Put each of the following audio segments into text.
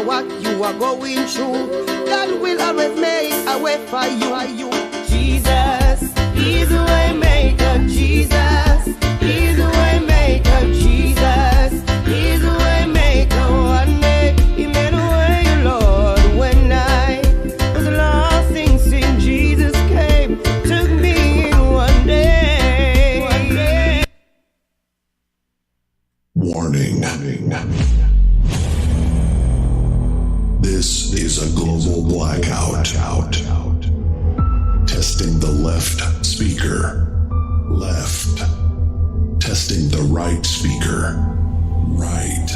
matter what you are going through, God will always make a way for you. Jesus, He's a way maker. Jesus, He's a way maker. Jesus, He's a way maker. One day He made a way, Lord, when I was lost in sin. Jesus came, took me in one day. Warning. This is a global blackout. Testing the left speaker. Left. Testing the right speaker. Right.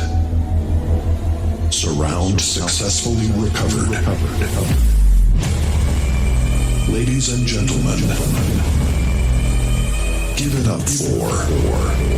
Surround successfully recovered. Ladies and gentlemen, give it up for...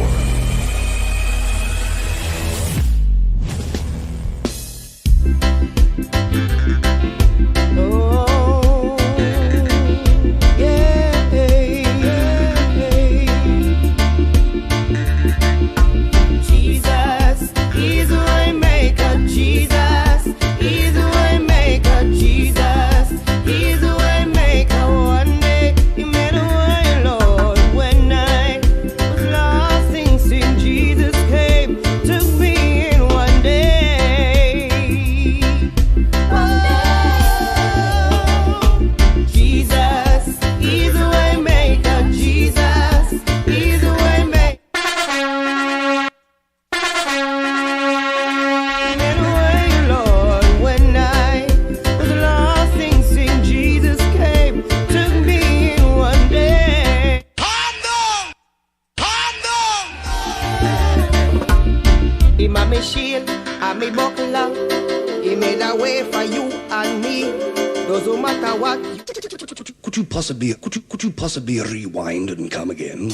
Could you possibly rewind and come again?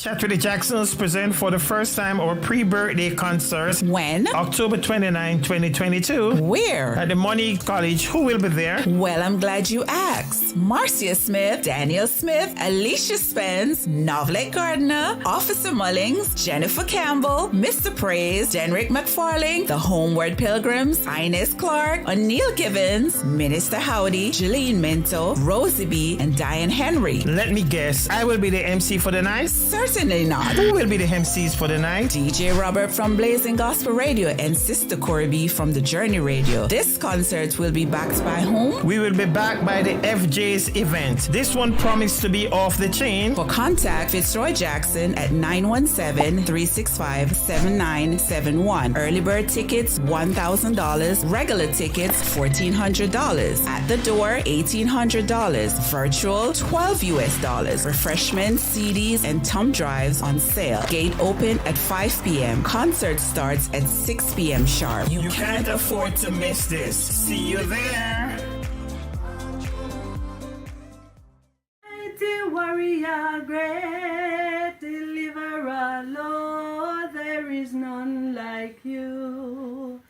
Chat with the Jacksons present for the first time our pre-birthday concert. When? October 29, 2022. Where? At the Money College. Who will be there? Well, I'm glad you asked. Marcia Smith, Daniel Smith, Alicia Spence, Novlet Gardner, Officer Mullings, Jennifer Campbell, Mr. Praise, Denrick McFarling, the Homeward Pilgrims, Ines Clark, O'Neill Givens, Minister Howdy, Jeline Minto, Rosie B, and Diane Henry. Let me guess. I will be the MC for the night? Certainly not. Who will be the MCs for the night? DJ Robert from Blazing Gospel Radio and Sister Corey B from The Journey Radio. This concert will be backed by whom? We will be backed by the FJ's event. This one promised to be off the chain. For contact Fitzroy Jackson at 917-365-7971. Early bird tickets $1,000. Regular tickets $1,400. At the door $1,800. Virtual $12 US. Refreshments, CDs, and thumb drives on sale. Gate open at 5 p.m. Concert starts at 6 p.m. sharp. You can't afford to miss this. See you there. Mighty warrior, great deliverer, Lord, there is none like you.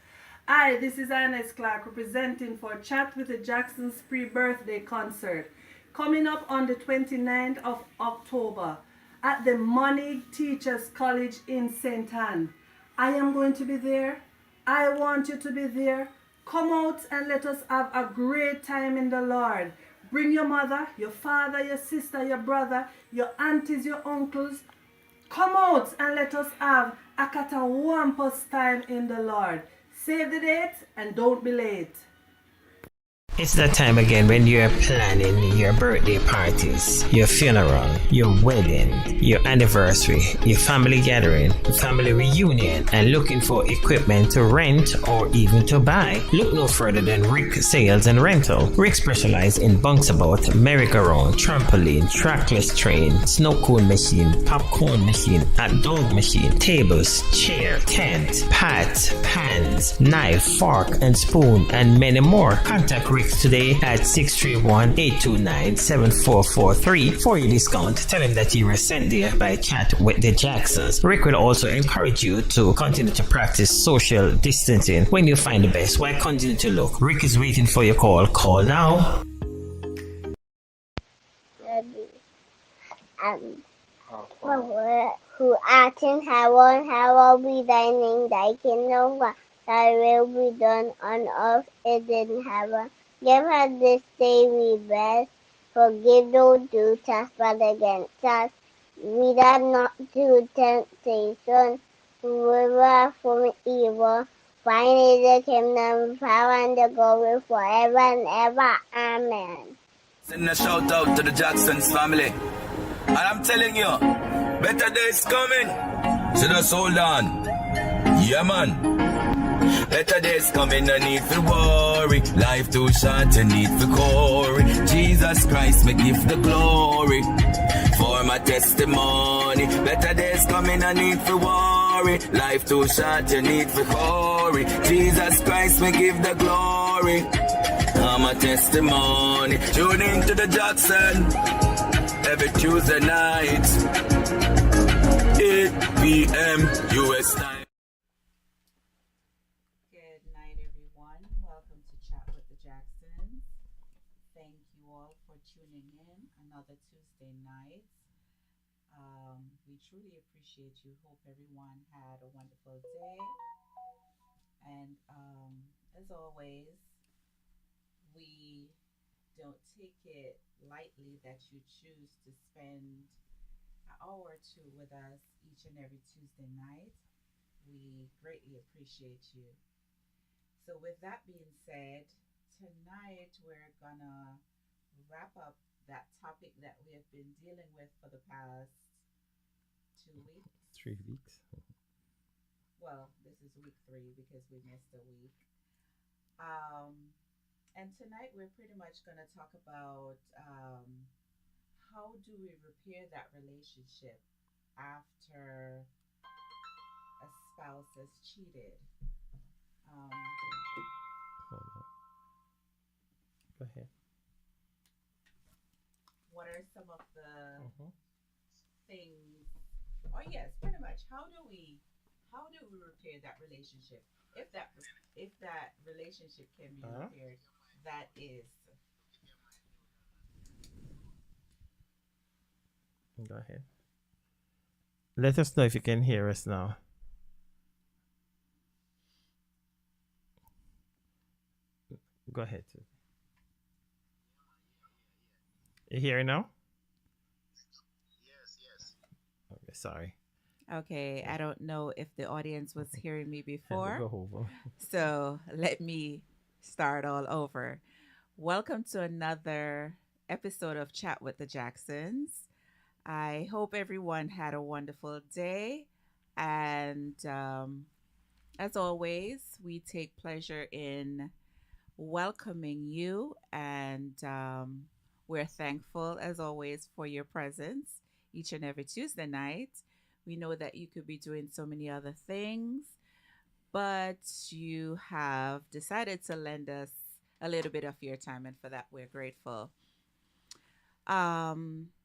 Hi, this is Ines Clark representing for Chat with the Jacksons pre-birthday concert coming up on the 29th of October at the Money Teachers College in St. Anne. I am going to be there. I want you to be there. Come out and let us have a great time in the Lord. Bring your mother, your father, your sister, your brother, your aunties, your uncles. Come out and let us have a catawampus time in the Lord. Save the date and don't be late. It's that time again when you're planning your birthday parties, your funeral, your wedding, your anniversary, your family gathering, family reunion, and looking for equipment to rent or even to buy. Look no further than Rick Sales and Rental. Rick specializes in bouncebout, merry-go-round, trampoline, trackless train, snow cone machine, popcorn machine, hot dog machine, tables, chair, tent, pots, pans, knife, fork, and spoon, and many more. Contact Rick today at 631-829-7443 for your discount. Tell him that you were sent there by Chat with the Jacksons. Rick will also encourage you to continue to practice social distancing when you find the best. Why continue to look? Rick is waiting for your call. Call now. Who art in heaven, hallowed be thy name, thy kingdom come, thy will be done on earth as in heaven. Give us this day we bread, forgive those who trespass against us. Lead us not to temptation, deliver us from evil. Thine is the kingdom, power, and the glory forever and ever. Amen. Send a shout out to the Jacksons family. And I'm telling you, better days coming. So just hold on. Yeah, man. Better days coming, no need for worry. Life too short, you need for glory. Jesus Christ, me give the glory for my testimony. Better days coming, no need for worry. Life too short, you need for glory. Jesus Christ, me give the glory. I'm a testimony. Tune in to the Jackson every Tuesday night, 8 p.m. US time. Good night, everyone. Welcome to Chat with the Jacksons. Thank you all for tuning in another Tuesday night. We truly appreciate you. Hope everyone had a wonderful day. And as always, we don't take it lightly that you choose to spend an hour or two with us each and every Tuesday night. We greatly appreciate you. So with that being said, tonight we're gonna wrap up that topic that we have been dealing with for the past 2 weeks. 3 weeks. Well, this is week 3 because we missed a week. And tonight we're pretty much going to talk about how do we repair that relationship after a spouse has cheated. Hold on. Go ahead. What are some of the things or yes, pretty much, how do we repair that relationship? If that relationship can be Uh-huh. repaired, that is. Go ahead. Let us know if you can hear us now. Go ahead. You hear now? Okay, sorry. Okay, I don't know if the audience was hearing me Had to before, go over. so let me start all over. Welcome to another episode of Chat with the Jacksons. I hope everyone had a wonderful day. And as always, we take pleasure in welcoming you. And we're thankful, as always, for your presence each and every Tuesday night. We know that you could be doing so many other things, but you have decided to lend us a little bit of your time. And for that, we're grateful.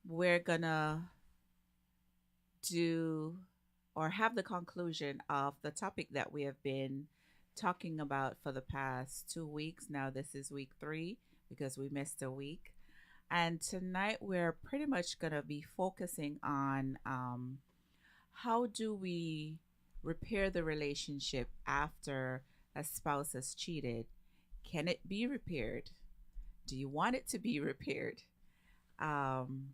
We're gonna do or have the conclusion of the topic that we have been talking about for the past 2 weeks. Now, this is week 3 because we missed a week. And tonight, we're pretty much going to be focusing on how do we repair the relationship after a spouse has cheated? Can it be repaired? Do you want it to be repaired? Um,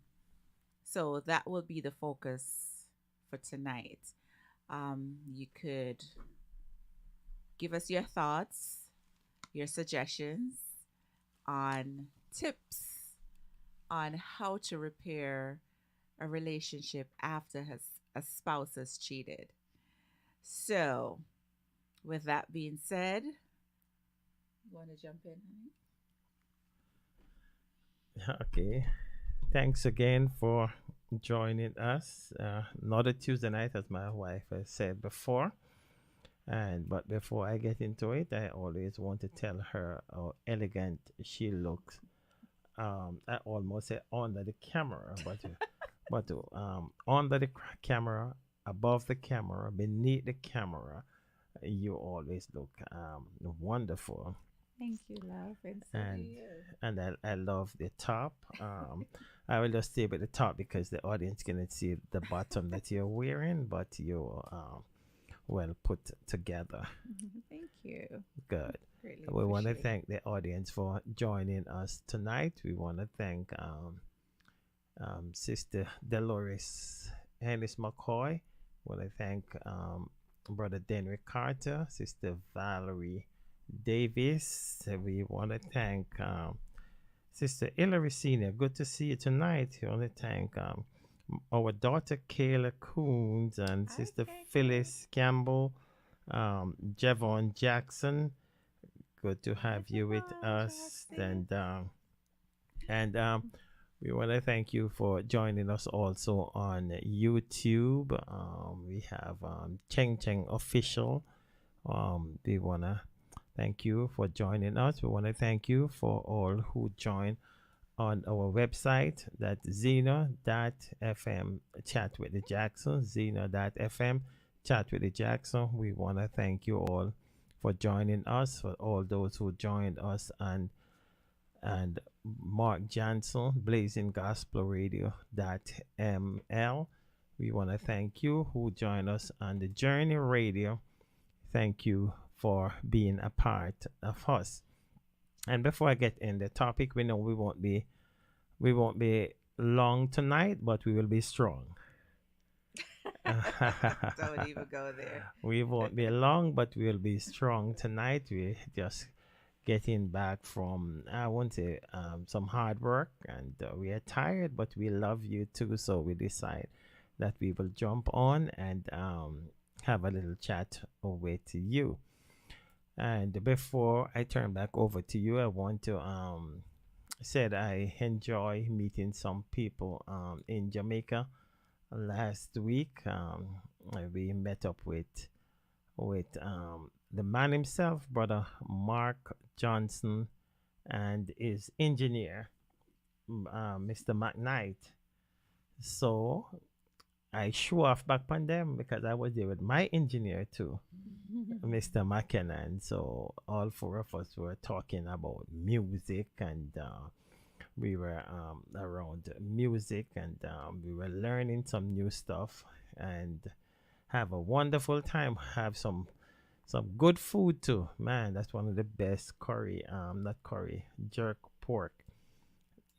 so that will be the focus for tonight. You could give us your thoughts, your suggestions on tips on how to repair a relationship after a spouse has cheated. So, with that being said, you want to jump in, honey? Okay. Thanks again for joining us. Not a Tuesday night, as my wife has said before. And but before I get into it, I always want to tell her how elegant she looks. I almost say under the camera, but under the camera, above the camera, beneath the camera, you always look wonderful. Thank you, love. And so do and you. and I love the top. I will just stay with the top because the audience cannot see the bottom that you're wearing, but you're well put together. Thank you. Good. Greatly We want to appreciate it. thank the audience for joining us tonight. We want to thank Sister Dolores Ennis McCoy. We want to thank Brother Denrick Carter, Sister Valerie Davis. We want to thank Sister Hillary Senior. Good to see you tonight. We want to thank our daughter Kayla Coons and Sister Okay, Phyllis Campbell, Javon Jackson. Good to Hi, have you with Javon us. Jackson. And we want to thank you for joining us also on YouTube. We have Cheng Cheng Official. We want to thank you for joining us. We want to thank you for all who join on our website, that's Zeno.fm chat with the Jackson, Zeno.fm chat with the Jackson. We want to thank you all for joining us, for all those who joined us, and Mark Johnson, Blazing Gospel Radio.ml. We want to thank you who joined us on the Journey Radio. Thank you for being a part of us. And before I get in the topic, we know we won't be long tonight, but we will be strong. Don't even go there. We won't be long, but we'll be strong tonight. We just getting back from, I won't say some hard work, and we are tired, but we love you too. So we decide that we will jump on and have a little chat with you. And before I turn back over to you, I want to said I enjoy meeting some people in Jamaica. Last week, we met up with the man himself, Brother Mark Johnson, and his engineer, Mr. McKnight. So I show off back on them because I was there with my engineer too, Mr. McKenna. And so all four of us were talking about music, and we were around music, and we were learning some new stuff and have a wonderful time. Have some good food too. Man, that's one of the best curry, not curry, jerk pork.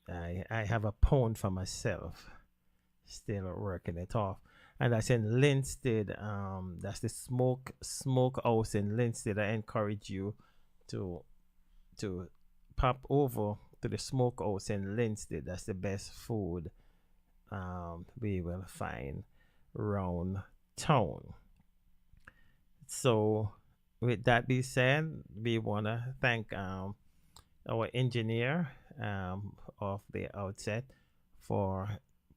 I have a pound for myself, still working it off. And that's in Linstead. That's the smoke house in Linstead. I encourage you to to pop over to the smoke house in Linstead. That's the best food we will find around town. So with that being said, we wanna thank our engineer of the outset for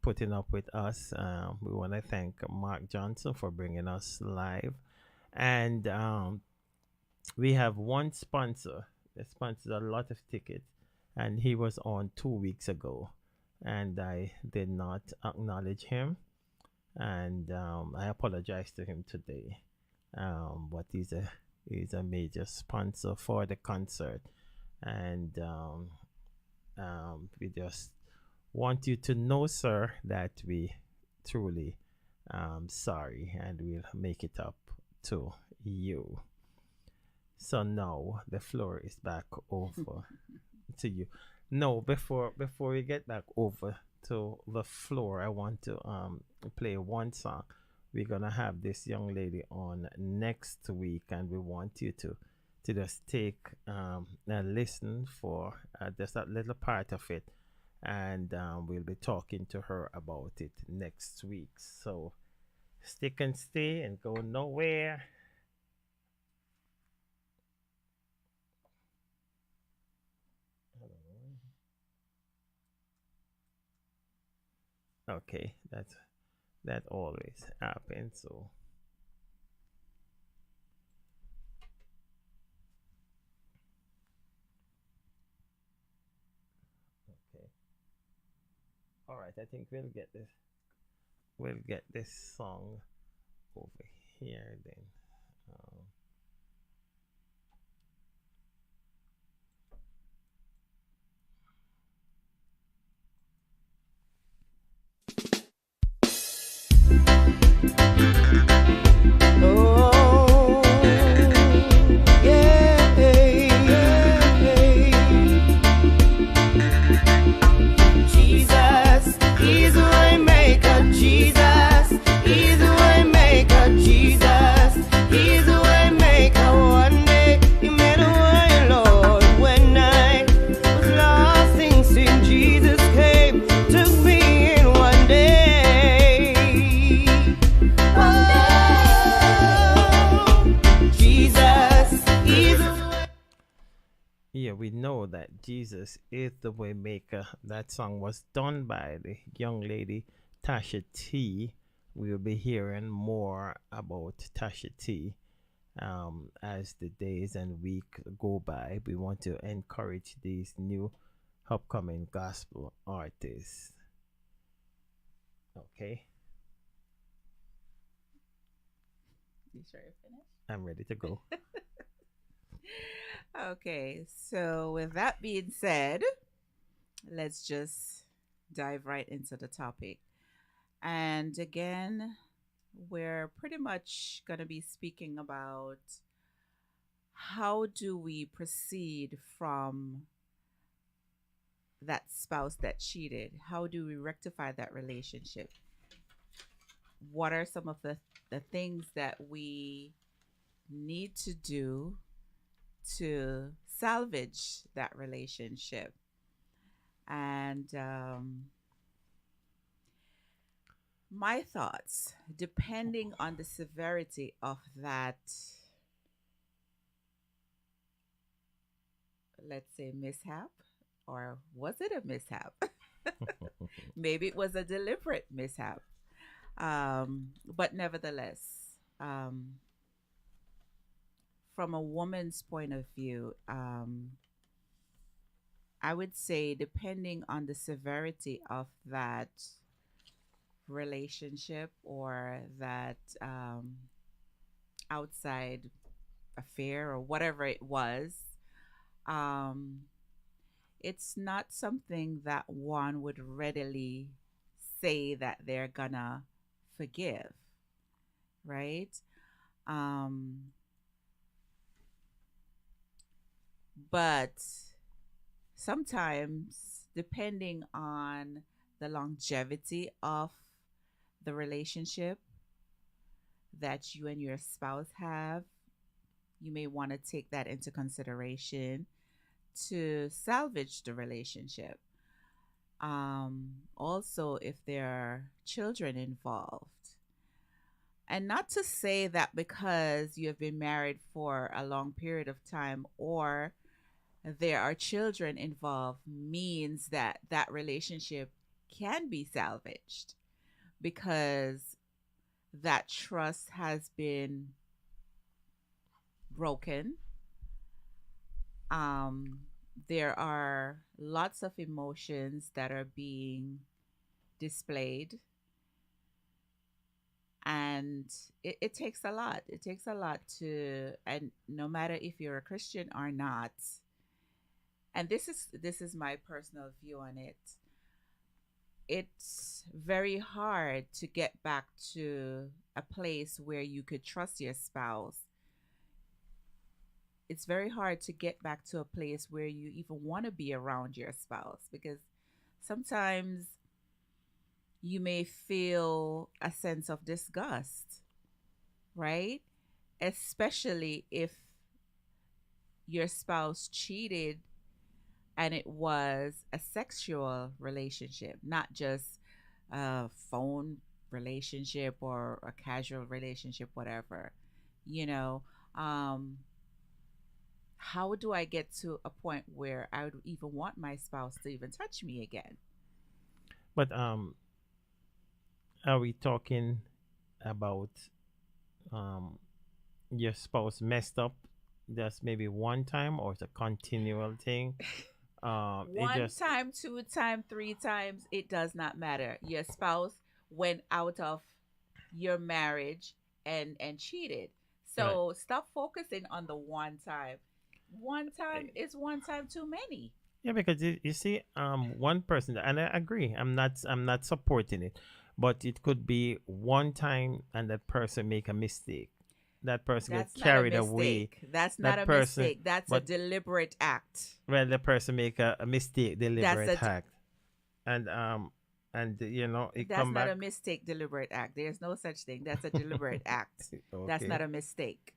putting up with us. We want to thank Mark Johnson for bringing us live. And we have one sponsor that sponsors a lot of tickets, and he was on 2 weeks ago, and I did not acknowledge him. And I apologize to him today. But he's a major sponsor for the concert, and we just want you to know, sir, that we truly sorry, and we'll make it up to you. So now the floor is back over to you. No, before we get back over to the floor, I want to play one song. We're gonna have this young lady on next week, and we want you to just take and listen for just a little part of it, and we'll be talking to her about it next week. So stick and stay and go nowhere. Okay, that always happens. So okay, all right. I think we'll get this song over here then. Um, Oh, yeah, Jesus is a way maker. Jesus is a way maker. Jesus is a way maker. One day you made a way, Lord. When I was lost in sin, Jesus came, took me in one day. Oh, Jesus is a way. yeah, we know that Jesus is the way maker. That song was done by the young lady Tasha T. We'll be hearing more about Tasha T as the days and week go by. We want to encourage these new upcoming gospel artists. Okay, You sure you're finished? I'm ready to go. Okay, so with that being said, let's just dive right into the topic. And again, we're pretty much going to be speaking about how do we proceed from that spouse that cheated? How do we rectify that relationship? What are some of the things that we need to do to salvage that relationship? And my thoughts, depending on the severity of that, let's say, mishap, or was it a mishap? Maybe it was a deliberate mishap. But nevertheless, from a woman's point of view, I would say, depending on the severity of that relationship or that outside affair or whatever it was, um, it's not something that one would readily say that they're gonna forgive, right? Um, but sometimes, depending on the longevity of the relationship that you and your spouse have, you may want to take that into consideration to salvage the relationship. Also, if there are children involved. And not to say that because you have been married for a long period of time or there are children involved means that that relationship can be salvaged, because that trust has been broken. There are lots of emotions that are being displayed, and it takes a lot. It takes a lot to, and no matter if you're a Christian or not, and this is my personal view on it. It's very hard to get back to a place where you could trust your spouse. It's very hard to get back to a place where you even want to be around your spouse, because sometimes you may feel a sense of disgust, right? Especially if your spouse cheated and it was a sexual relationship, not just a phone relationship or a casual relationship, whatever. You know, how do I get to a point where I would even want my spouse to even touch me again? But are we talking about um your spouse messed up just maybe one time, or it's a continual thing? It One just time, two time, three times, it does not matter. Your spouse went out of your marriage and cheated. right. So stop focusing on the one time. One time is one time too many. Yeah, because you see, one person, and I agree. I'm not supporting it, but it could be one time, and that person make a mistake. That person get That's not a carried away. mistake. That's That not a person, mistake. That's a but deliberate act. well, the person make a mistake, That's deliberate a act, and it that's come not back. a mistake, deliberate act. There's no such thing. That's a deliberate act. That's Okay. not a mistake.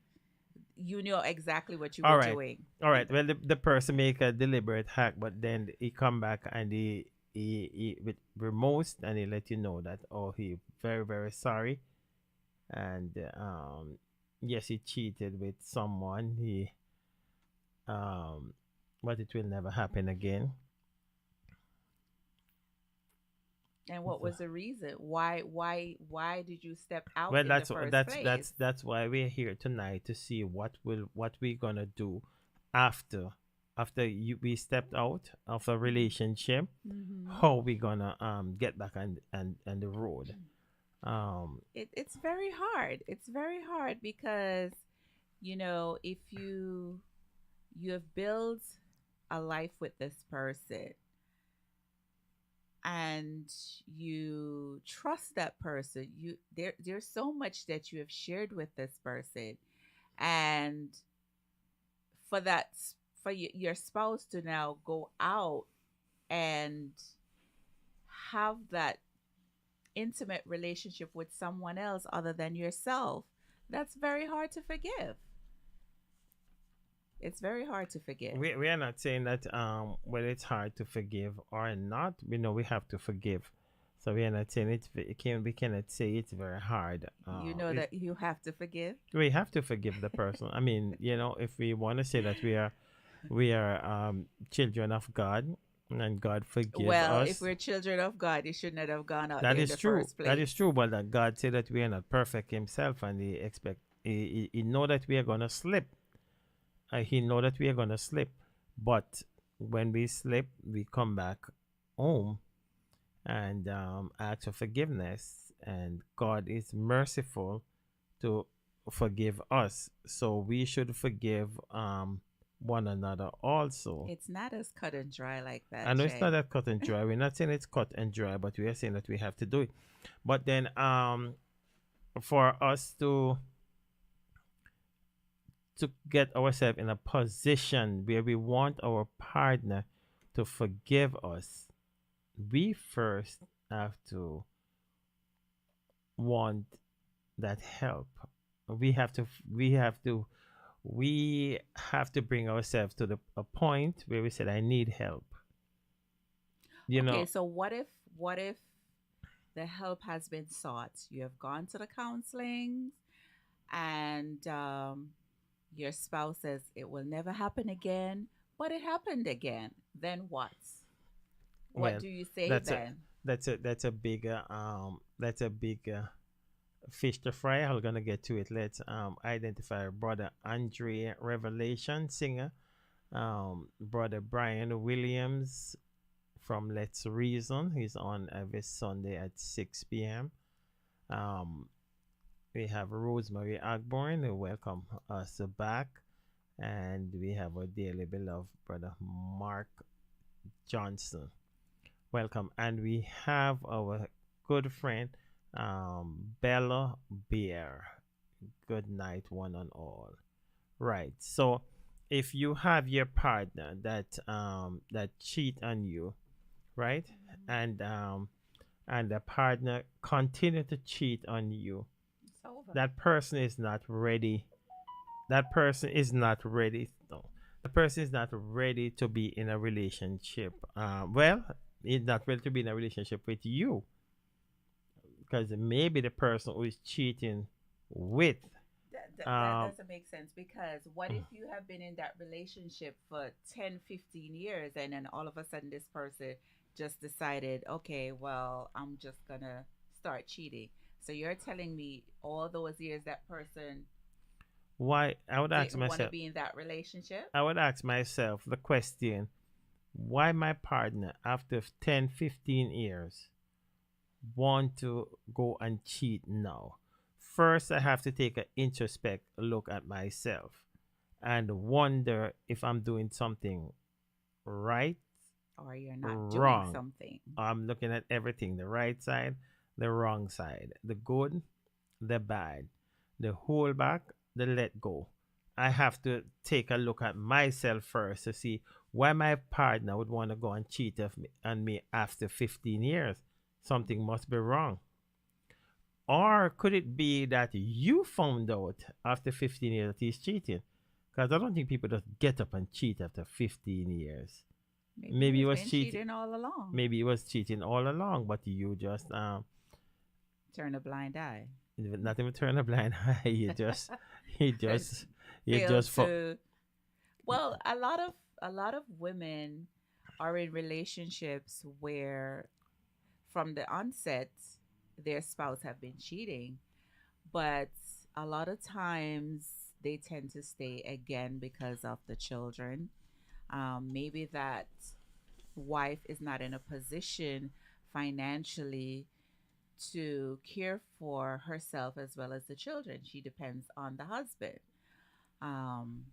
You know exactly what you All were right. doing. All right. Well, the person make a deliberate hack, but then he come back and he with remorse, and he let you know that, oh, he very very sorry, and yes, he cheated with someone. Um but it will never happen again. And what So, was the reason? Why did you step out well, in the that's first that's place? that's that's why we're here tonight, to see what we're gonna do after we stepped out of a relationship. Hmm. How we gonna get back on the road. It's very hard. It's very hard because if you have built a life with this person and you trust that person, there's so much that you have shared with this person, and for that for your spouse to now go out and have that intimate relationship with someone else other than yourself, that's very hard to forgive. It's very hard to forgive. We are not saying that whether it's hard to forgive or not. We know we have to forgive. So we are not saying we cannot say it's very hard. You know that you have to forgive. We have to forgive the person. I mean, if we want to say that we are children of God, and God forgive Well, if us. we're children of God, you should not have gone out That there in is the true. first That is place. true. But that God said that we are not perfect Himself, and He know that we are gonna slip. He know that we are gonna slip. But when we slip, we come back home, and ask for forgiveness. And God is merciful to forgive us. So we should forgive one another also. It's not as cut and dry like I that, know it's not Jay. that cut and dry. We're not saying it's cut and dry, but we are saying that we have to do it. But then for us to get ourselves in a position where we want our partner to forgive us, we first have to want that help. We have to we have to we have to bring ourselves to the a point where we said I need help. You Okay, know, so what if the help has been sought? You have gone to the counseling, and your spouse says it will never happen again, but it happened again. Then what? What well, do you say that's a then? that's a big fish to fry. I'm gonna get to it. Let's identify brother Andre Revelation singer, brother Brian Williams from Let's Reason. He's on every Sunday at 6 p.m. Um, we have Rosemary Agborn who welcome us back, and we have our dearly beloved brother Mark Johnson. Welcome, and we have our good friend Bella Beer. Good night, one and all. Right. So, if you have your partner that cheat on you, right, and the partner continue to cheat on you, It's over. that person is not ready. That person is not ready. No, the person is not ready to be in a relationship. Well, he's not ready to be in a relationship with you because maybe the person who is cheating with That um doesn't make sense, because what if you have been in that relationship for 10, 15 years, and then all of a sudden this person just decided, okay, well, I'm just gonna start cheating. So you're telling me all those years that person why I would ask didn't want to myself be in that relationship? I would ask myself the question, why my partner after 10, 15 years want to go and cheat now? First, I have to take an introspect look at myself and wonder if I'm doing something right, Or you're not doing wrong. something? I'm looking at everything, the right side, the wrong side, the good, the bad, the hold back, the let go. I have to take a look at myself first to see why my partner would want to go and cheat on me after 15 years. Something must be wrong. Or could it be that you found out after 15 years that he's cheating? Because I don't think people just get up and cheat after 15 years. Maybe Maybe he he's was been cheating. cheating all along. Maybe he was cheating all along, but you just Turn a blind eye. not even turn a blind eye. You just, you Fail just for. to. Well, a lot of women are in relationships where from the onset their spouse have been cheating, but a lot of times they tend to stay again because of the children. Maybe that wife is not in a position financially to care for herself as well as the children. She depends on the husband. Um,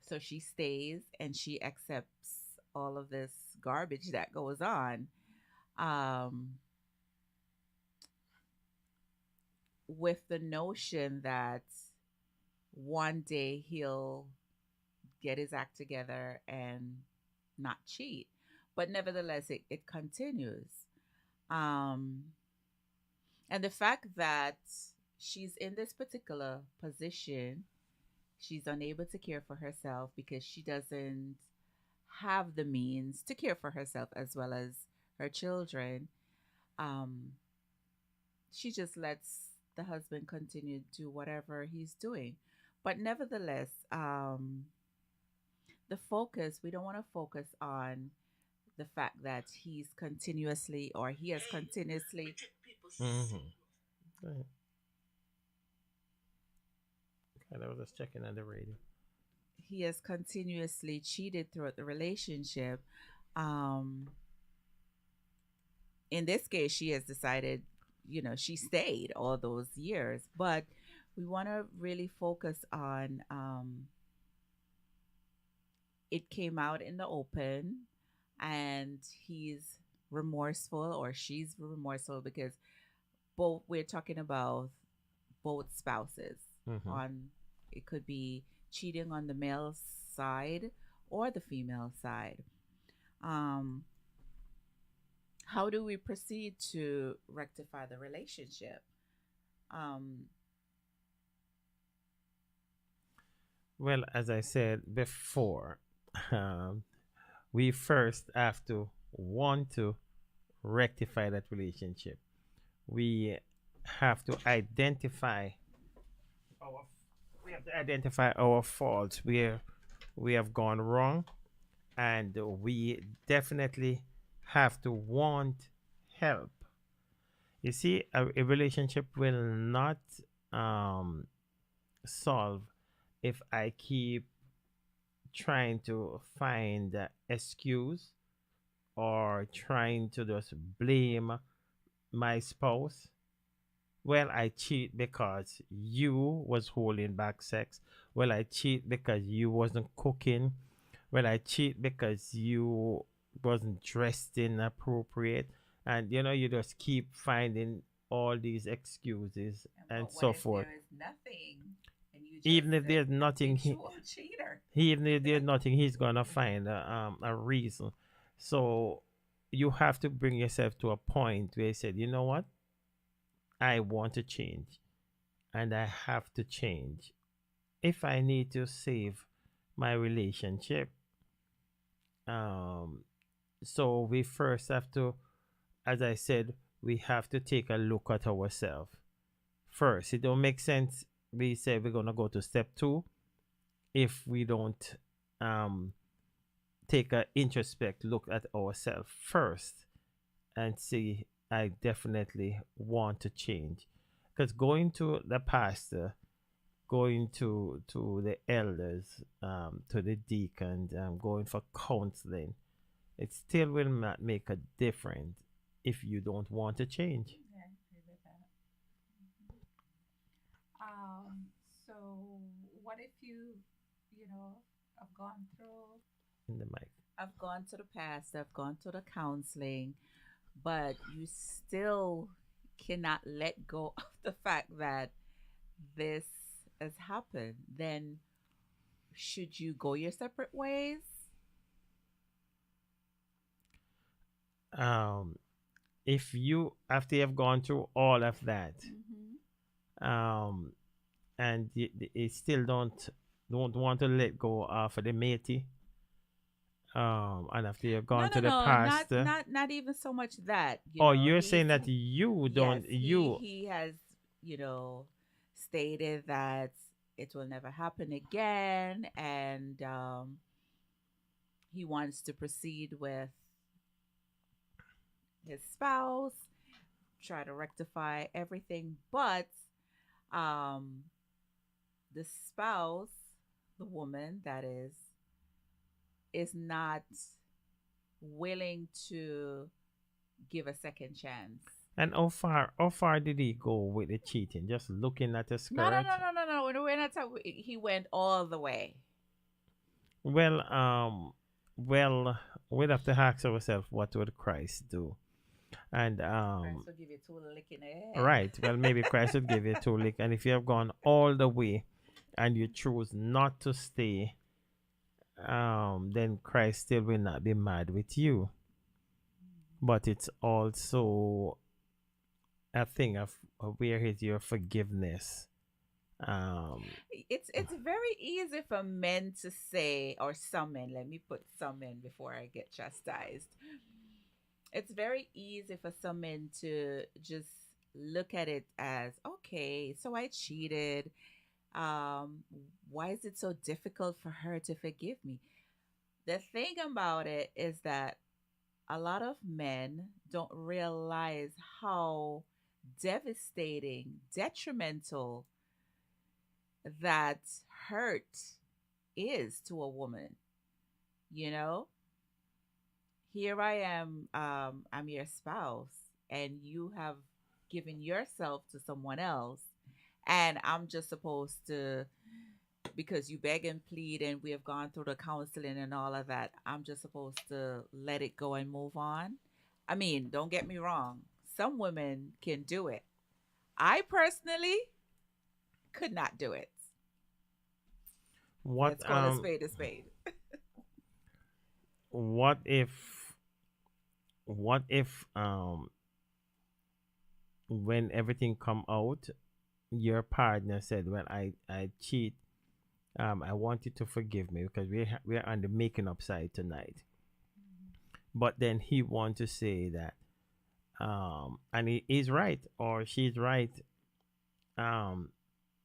so she stays and she accepts all of this garbage that goes on, um, with the notion that one day he'll get his act together and not cheat. But nevertheless, it continues. Um, and the fact that she's in this particular position, she's unable to care for herself because she doesn't have the means to care for herself as well as her children. Um, she just lets the husband continue to do whatever he's doing. But nevertheless, the focus, we don't want to focus on the fact that he's continuously, or he has continuously, Mm-hmm. Right. Okay, I was just checking on the radio. he has continuously cheated throughout the relationship. Um, in this case, she has decided, she stayed all those years. But we want to really focus on it came out in the open, and he's remorseful or she's remorseful because both we're talking about both spouses Mhm. on it could be cheating on the male side or the female side. Um, how do we proceed to rectify the relationship? Um, Well, as I said before, um, we first have to want to rectify that relationship. We have to identify our we have to identify our faults where we have gone wrong, and we definitely have to want help. You see, a relationship will not um, solve if I keep trying to find excuse or trying to just blame my spouse. Well, I cheat because you was holding back sex. Well, I cheat because you wasn't cooking. Well, I cheat because you wasn't dressed in appropriate. And you just keep finding all these excuses and but what so if forth. there is nothing and you Even just if there's nothing, habitual cheater? even if there's nothing, he's gonna find a reason. So you have to bring yourself to a point where you said, you know what, I want to change, and I have to change. If I need to save my relationship, um, so we first have to, as I said, we have to take a look at ourselves first. It don't make sense. We say we're gonna go to step two if we don't um take a introspect look at ourselves first and see I definitely want to change. Because going to the pastor, going to the elders, to the deacon, going for counseling, it still will not make a difference if you don't want to change. Yeah, I agree with that. So what if I've gone through, In the mic. I've gone to the pastor, I've gone to the counseling, but you still cannot let go of the fact that this has happened, then should you go your separate ways? Um, if you after you've gone through all of that, and you still don't want to let go of the matey, and after you've No, gone no, to the no, not pastor, not even so much that, or you're he's saying that you yes, don't you he has, stated that it will never happen again, and he wants to proceed with his spouse, try to rectify everything, but um the spouse, the woman that is not willing to give a second chance. and how far did he go with the cheating? Just looking at the No, no, skirt? no, no, no, no. We're not talking. He went all the way. Well, well, we'd have to ask ourselves what would Christ do? And Christ will give you two lick in the head. right, well, maybe Christ would give you a two lick, and if you have gone all the way and you choose not to stay, then Christ still will not be mad with you. But it's also a thing of where is your forgiveness? It's very easy for men to say, or some men. Let me put some men before I get chastised. It's very easy for some men to just look at it as, okay, so I cheated. Um, why is it so difficult for her to forgive me? The thing about it is that a lot of men don't realize how devastating, detrimental that hurt is to a woman. You know, here I am, I'm your spouse, and you have given yourself to someone else, and I'm just supposed to, because you beg and plead and we have gone through the counseling and all of that, I'm just supposed to let it go and move on. I mean, don't get me wrong, some women can do it. I personally could not do it. What Let's call a spade a spade. what if what if when everything come out, your partner said, well, I cheat, I want you to forgive me because we're on the making up side tonight, but then he want to say that, and he is right or she's right, um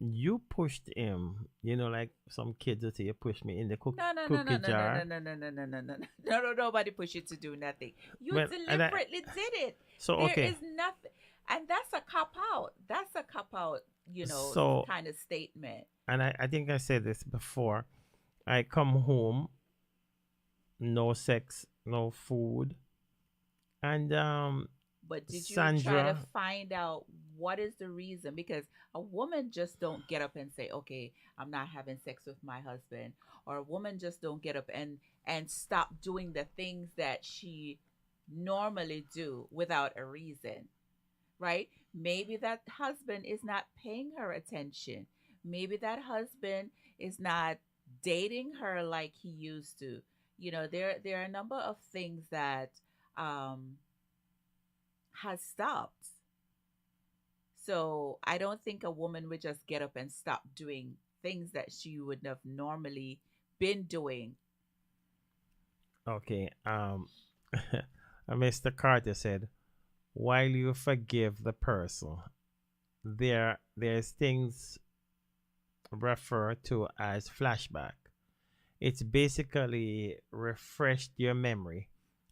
you pushed him, like some kids will say, you pushed me in the No, no, no, no, cookie no, no, jar. no, no, no, no, no, no, no, no, no. Nobody push you to do nothing. You Well, and deliberately did it. so There okay, is nothing, and that's a cop out. That's a cop out. so Kind of statement. and I think I said this before. I come home, no sex, no food, and But did you try to Sandra. find out what is the reason? Because a woman just don't get up and say, "Okay, I'm not having sex with my husband," or a woman just don't get up and stop doing the things that she normally do without a reason, right? Maybe that husband is not paying her attention. Maybe that husband is not dating her like he used to. There are a number of things that um has stopped. So I don't think a woman would just get up and stop doing things that she would have normally been doing. Okay, Mr. Carter said, while you forgive the person, there's things referred to as flashback. It's basically refreshed your memory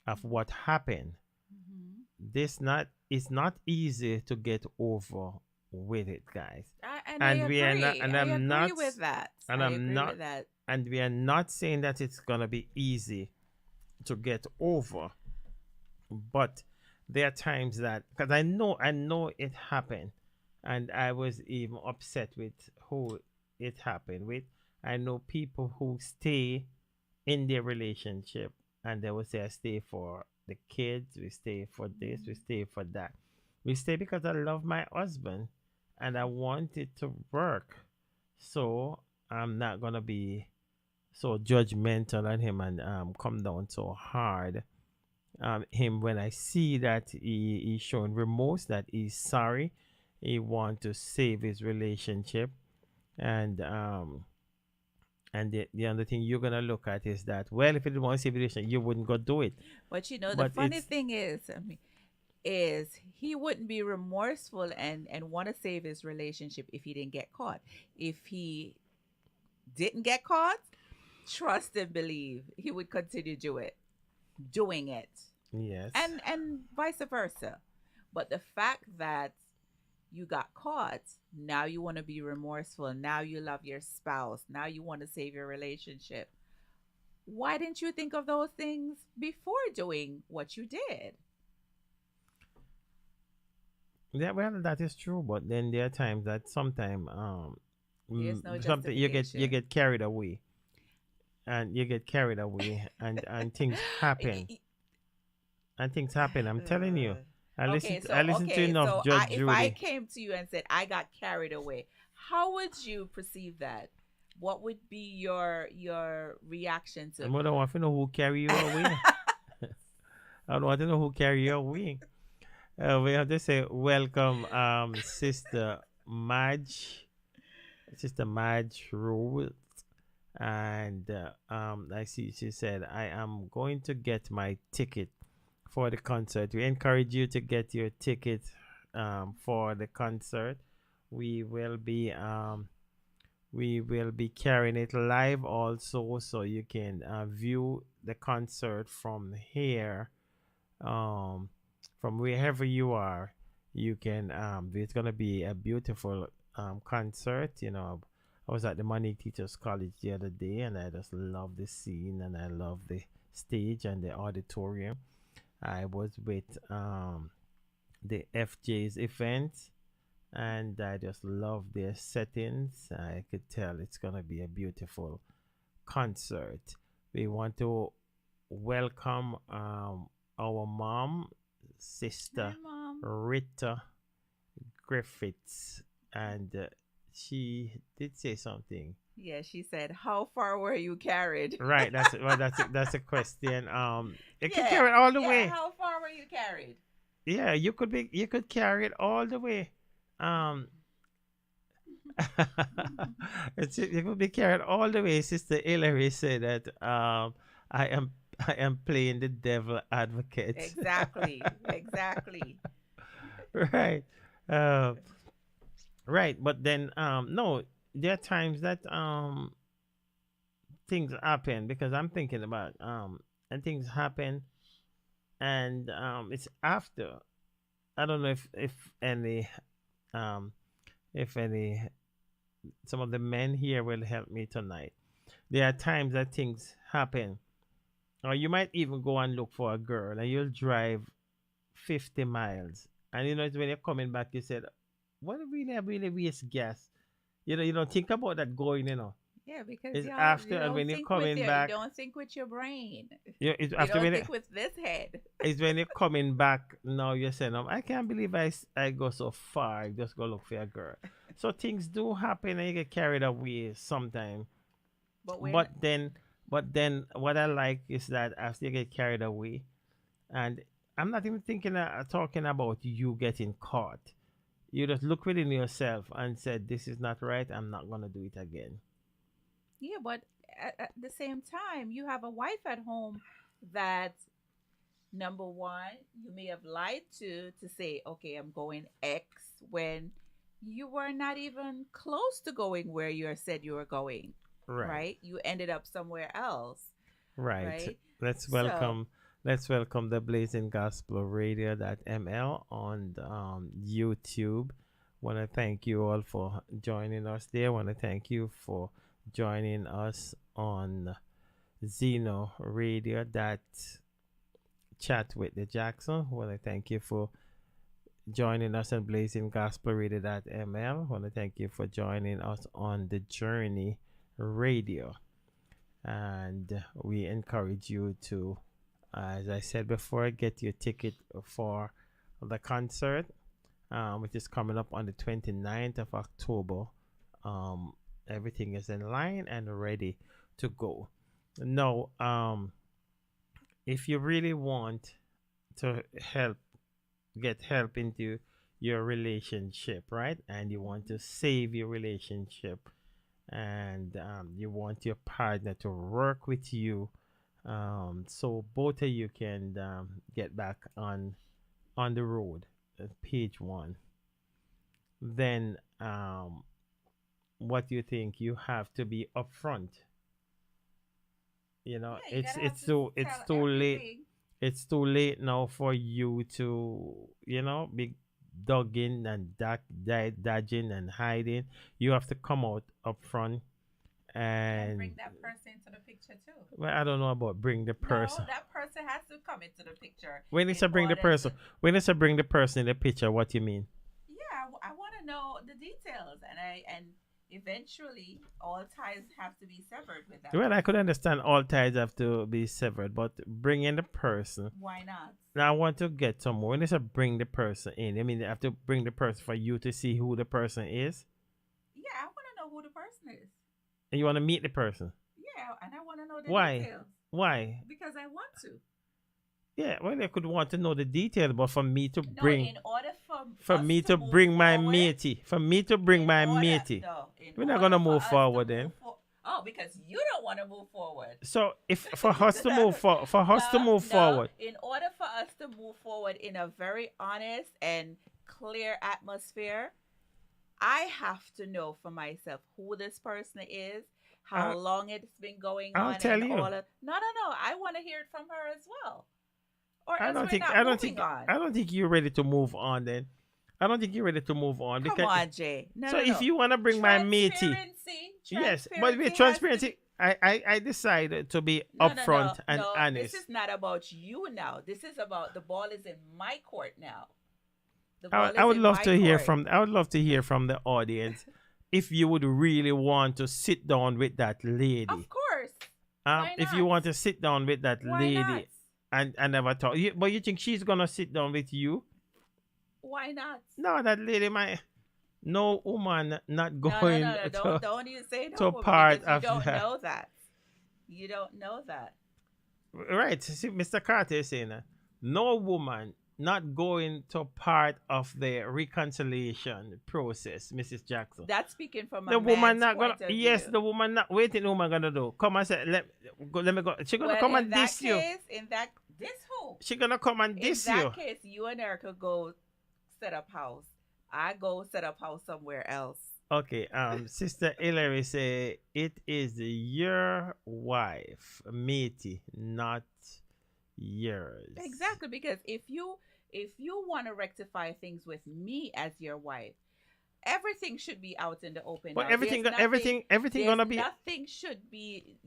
of what happened. Hmm. This not It's not easy to get over with it, guys. And I And we are not, agree. I agree with that. and I I'm agree not, with that. and we are not saying that it's gonna be easy to get over, but there are times that, because I know it happened, and I was even upset with who it happened with. I know people who stay in their relationship and they will say, I stay for the kids, we stay for this, we Mhm. stay for that. We stay because I love my husband and I want it to work. So I'm not gonna be so judgmental on him and come down so hard him when I see that he's showing remorse, that he's sorry, he want to save his relationship, and the other thing you're gonna look at is that, well, if you didn't want to save the relationship, you wouldn't go do it. But the But funny it's thing is, I mean, is he wouldn't be remorseful and want to save his relationship if he didn't get caught. If he didn't get caught, trust and believe he would continue doing it, yes, and vice versa. But the fact that you got caught, now you want to be remorseful, now you love your spouse, now you want to save your relationship. Why didn't you think of those things before doing what you did? yeah, well, that is true. But then there are times that sometimes There's no something you justification. get carried away, and you get carried away, and things happen, and things happen. I'm telling you, I listen to enough I Judge if I Judy. came to you and said I got carried away, how would you perceive that? What would be your reaction I to? don't want to know who carry you away. I don't want to know who carry you away. We have to say welcome, Sister Madge Rose, and I see she said, I am going to get my ticket for the concert. We encourage you to get your ticket for the concert. We will be carrying it live also, so you can view the concert from here, um, from wherever you are. You can it's gonna be a beautiful concert. I was at the Monique Teachers College the other day, and I just love the scene, and I love the stage and the auditorium. I was with the FJ's event, and I just love their settings. I could tell it's gonna be a beautiful concert. We want to welcome our mom, Hi, sister Mom. Rita Griffiths, and she did say something. Yeah, she said, "How far were you carried?" Right, that's a question. It can Yeah, carry it all the yeah. way. How far were you carried? Yeah, you could carry it all the way. Um, you could be carried all the way. Sister Hillary said that I am I am playing the devil advocate. Exactly, exactly. Right. Uh, right. But then no, there are times that things happen because I'm thinking about and things happen and it's after. I don't know um if any some of the men here will help me tonight. There are times that things happen. Or you might even go and look for a girl and you'll drive 50 miles. And you know, it's when you're coming back, you said, what really, I really waste gas? You don't think about that going, Yeah, because It's you after and don't when you're think with coming your you back, don't think with your brain. it's You after don't when think with this head. it's when you're coming back, now you're saying, I can't believe I go so far, I just go look for a girl. So things do happen and you get carried away sometimes. But when But then, but then what I like is that after you get carried away, and I'm not even thinking talking about you getting caught. You just look within yourself and said, "This is not right. I'm not gonna do it again." yeah, but at the same time, you have a wife at home that number one, you may have lied to say, okay, I'm going X when you were not even close to going where you said you were going, Right, right? You ended up somewhere else, right. right? Let's So, welcome, let's welcome the Blazing Gospel Radio ML on YouTube. Want to thank you all for joining us there. Want to thank you for joining us on Zeno Radio that chat with the Jackson. Want to thank you for joining us on Blazing Gospel Radio ML. Want to thank you for joining us on the Journey Radio, and we encourage you to, as I said before, get your ticket for the concert, which is coming up on the 29th of October. Um, Everything is in line and ready to go. Now, if you really want to get help into your relationship, right? And you want to save your relationship, and you want your partner to work with you, so both of you can get back on the road. Page one. Then, what do you think? You have to be upfront. yeah, you gotta have to It's tell too late. everything. It's too late now for you to be dug in and dodging and hiding. You have to come out upfront. And bring And that person into the picture too. well, I don't know about bring the No, person. that person has to come into the picture When it's in a bring the order person, to. when it's a bring the person in the picture, what you mean? Yeah, I want to know the details, and eventually all ties have to be severed with that Well, I could person. understand all ties have to be severed, but bring in the person. Why not? Now I want to get some more. When it's a bring the person in, I mean, you have to bring the person for you to see who the person is, Yeah, I want to know who the person is. and you want to meet the person. Yeah, and I want to know the Why? details Why? because I want to. Yeah, well, I could want to know the details, but for me to No, bring, in order for us me to to move bring my forward, matey, for me to bring my matey, in we're not order gonna for move us to forward move then. oh, because you don't want to move forward. So if for us to move for us to No, move no. forward, In order for us to move forward in a very honest and clear atmosphere, I have to know for myself who this person is, how I'll, long it's been going I'll on, tell and you. all of. No, no, no. I want to hear it from her as well, or I else don't we're think not I don't moving think on. I don't think you're ready to move on then. I don't think you're ready to move on Come because on, Jay. No, so no, if no. you want to bring my matey, Transparency. yes, but with Transparency has to transparency, I decided to be No, no, no, upfront and no. This honest. is not about you now. This is about the ball is in my court now. The ball I is would in love my to hear court. from. I would love to hear from the audience if you would really want to sit down with that lady. Of course. Why If you not? want to sit down with that Why lady not? and never talk, but you think she's gonna sit down with you? Why not? No, that lady might. No woman not No, going no, no, no. to. Don't even say no. to woman, part because of you don't that. know that. You don't know that. Right. See, Mr. Carter is saying that no woman not going to part of the reconciliation process, Mrs. Jackson. That's speaking from a The woman man's not gonna. point of Yes, view. the woman not waiting. The woman gonna do. Come and say, let me go. She gonna come in and that diss you. case, in that this who? She gonna come and In diss that you. case, you and Erica go set up house. I go set up house somewhere else. Okay. Sister Hillary say it is your wife, matey, not yours. Exactly, because if you want to rectify things with me as your wife, everything should be out in the open. But now. everything There's nothing there's gonna be. nothing should be,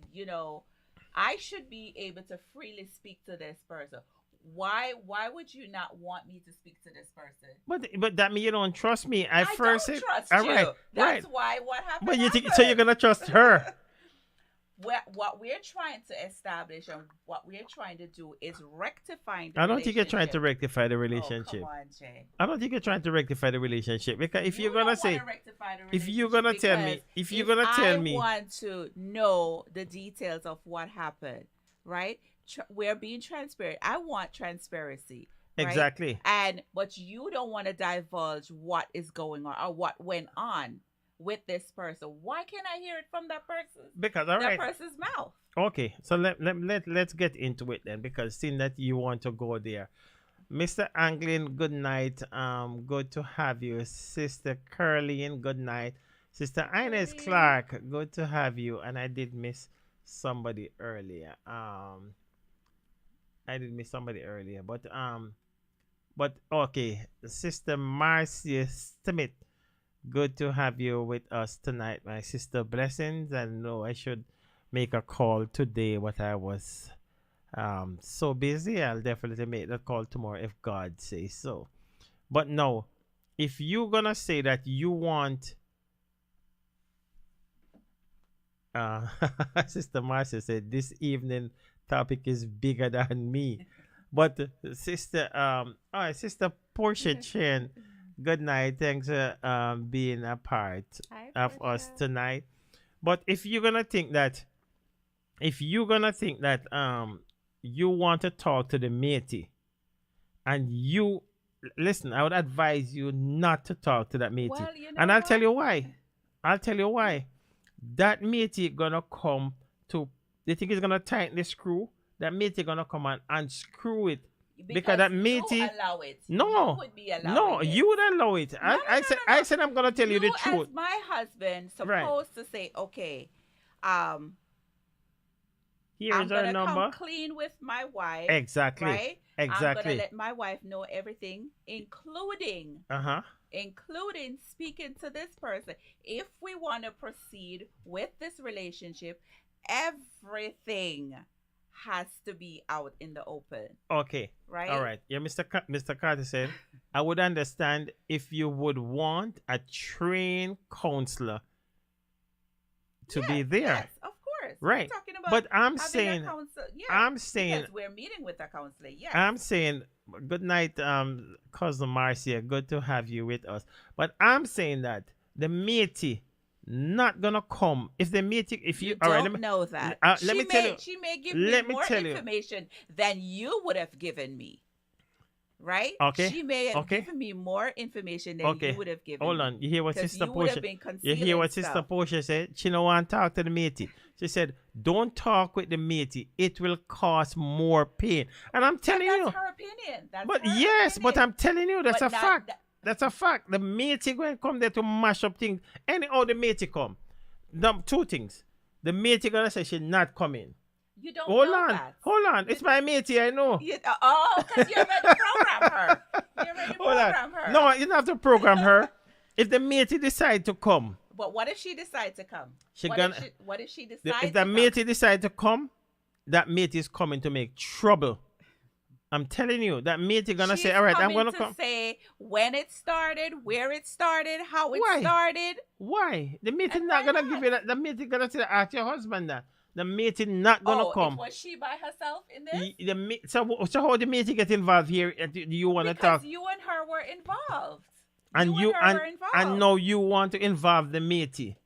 I should be able to freely speak to this person. Why would you not want me to speak to this person? But that mean you don't trust me. I first don't said, trust all you. right, That's right. why what happened. But you think so? happened. You're gonna trust her? What we're trying to establish and what we're trying to do is rectifying the I don't think you're trying to relationship. rectify the Oh, relationship. come on, Jay. I don't think you're trying to rectify the relationship because if You you're gonna don't say, wanna rectify the if you're relationship gonna tell me, because if you're gonna tell me, I want to know the details of what happened, right? We're being transparent. I want transparency. Right? exactly. But you don't want to divulge what is going on or what went on with this person. Why can't I hear it from that Because all right, person's mouth? okay. So let's get into it then because seeing that you want to go there, Mr. Anglin, good night. Good to have you, Sister Curleen. Good night, Sister Inez Curleen. Clark. Good to have you. And I did miss somebody earlier. But okay, Sister Marcia Smith. Good to have you with us tonight, my sister. Blessings. I know I should make a call today, but I was so busy. I'll definitely make that call tomorrow if God says so. But no, if you're gonna say that you want Sister Marcia said this evening topic is bigger than me. But Sister all right, Sister Portia Chen, good night. Thanks for being a part of us tonight. But if you're gonna think that you want to talk to the matey and you listen, I would advise you not to talk to that matey. Well, you know and I'll what? tell you why. That matey gonna come to, they think he's gonna tighten the screw. That matey gonna come and unscrew it. Because that matey, you allow it. no, You would be allowing no, it. you would allow it. I said I'm gonna tell you the truth. As my husband, Right. supposed to say, okay, Here's I'm our gonna number. come clean with my wife. Exactly. Right? I'm Exactly. gonna let my wife know everything, including speaking to this person. If we want to proceed with this relationship, everything has to be out in the open. Okay. Right? All right. Yeah, Mr. Carter said, I would understand if you would want a trained counselor to be there. Yes, of course. Right. We're talking about But I'm having a saying, counsel- yeah, I'm saying, because we're meeting with a counselor. Yes. I'm saying, good night, cousin Marcia. Good to have you with us. But I'm saying that the matey not gonna come if the matey. If you, You all right, don't know that. let me tell you. She may give me Let me more tell you. information than you would have given me. Right? Okay, She may have okay. given me more information than Okay. you would have given Hold me. on. You hear what 'Cause Sister you would have Portia? been You hear what concealing Sister stuff. Portia said? She don't want to talk to the matey. She said, "Don't talk with the matey. It will cause more pain." And I'm telling you. That's her opinion. That's But her yes, but opinion. I'm telling you, that's But a not fact. that- That's a fact. The matey going to come there to mash up things. Anyhow, the matey come. Two things. The matey gonna say she's not coming. You don't Hold know on, that. hold on. It's my matey, I know. Because you already programmed her. You already Hold on. programmed her. No, you don't have to program her. If the matey decide to come, But what if she decides to come? She what, gonna- what if she decides if to the come? matey decide to come, that matey is coming to make trouble. I'm telling you that matey gonna She's say, all right, I'm coming gonna to come. say when it started, where it started, how it Why? started. Why? The matey And not why gonna not? give you that. The matey gonna say, ask your husband that. The matey not gonna Oh, come. it was she by herself in this? So how the matey get involved here? Do you wanna Because talk? you and her were involved. And you and her were and involved. now you want to involve the matey.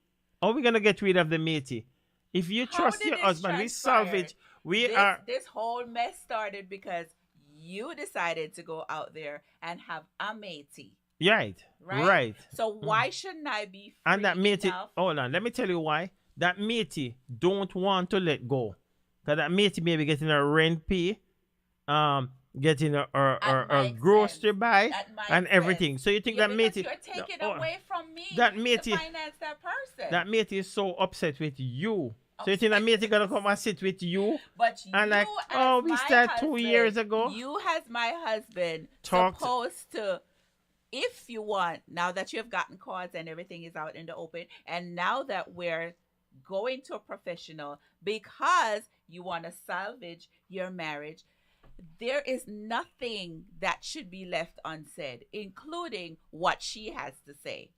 How are we gonna get rid of the matey? If you How trust did your this husband, we transpire? salvage. We are This whole mess started because you decided to go out there and have a matey, right. right? So why shouldn't I be free And that matey, enough? hold on, let me tell you why. That matey don't want to let go. Because that matey maybe getting a rent pay, getting a grocery buy, At my and expense. everything. So you think Yeah, that because matey, you're taking oh, away from me that to matey, finance that person. that matey is so upset with you. So you think that matey gonna come and sit with you? But And you like, as oh, we my started 2 husband, years ago. You as my husband Talked- supposed to, if you want, now that you have gotten cards and everything is out in the open, and now that we're going to a professional because you want to salvage your marriage, there is nothing that should be left unsaid, including what she has to say.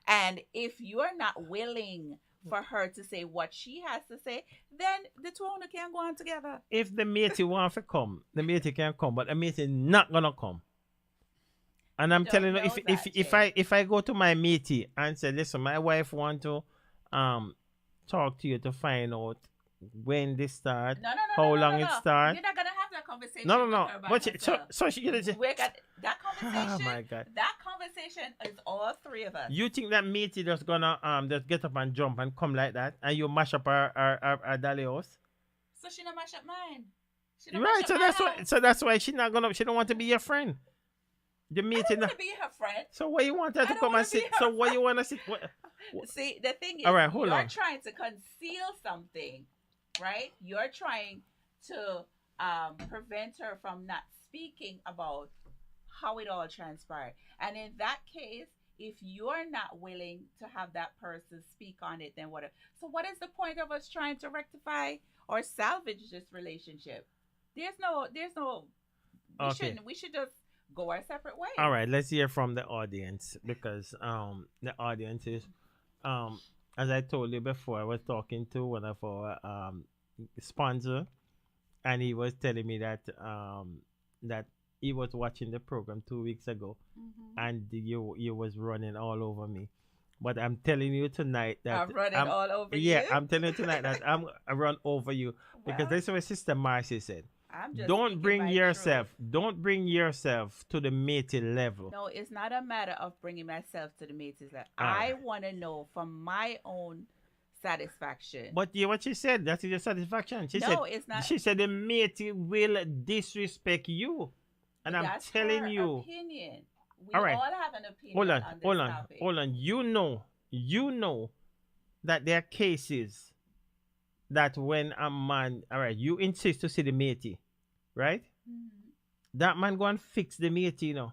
And if you're not willing for her to say what she has to say, then the two of them can go on together. If the matey want to come, the matey can come, but the matey not gonna come. And I'm don't telling you, know if I go to my matey and say, listen, my wife want to talk to you to find out when this start, how long it start. You're not gonna have that conversation. No. With her by But herself. so she gonna say, We got that conversation. oh my God. That conversation is all three of us. You think that matey just gonna just get up and jump and come like that, and you mash up our dolly house? So she don't mash up mine. She don't Right. mash So up that's my why. house. So that's why she not gonna. She don't want to be your friend. The I matey. don't want to be her friend. So why you want her I to don't come wanna and sit? be her So why you friend. wanna sit? What? See, the thing is, All right, hold you're on. trying to conceal something, right? You're trying to prevent her from not speaking about how it all transpired. And in that case, if you're not willing to have that person speak on it, then what? So what is the point of us trying to rectify or salvage this relationship? There's no. Okay. We should just go our separate ways. All right, let's hear from the audience because the audience is as I told you before, I was talking to one of our sponsor, and he was telling me that that he was watching the program 2 weeks ago, and you was running all over me. But I'm telling you tonight that I'm running all over yeah, you? I'm telling you tonight that I run over you because Well, this is what Sister Marcy said. I'm just Don't speaking bring my yourself. truth. Don't bring yourself to the matey level. No, it's not a matter of bringing myself to the mate's level. All I right. want to know from my own satisfaction. But yeah, what she said, that's your satisfaction. She No, said, it's not. She said the matey will disrespect you, and I'm That's telling her you. opinion. We All right. all have an opinion Hold on, on this hold on, topic. hold on. You know that there are cases that when a man, all right, you insist to see the matey, right? Mhm. That man go and fix the matey, you know.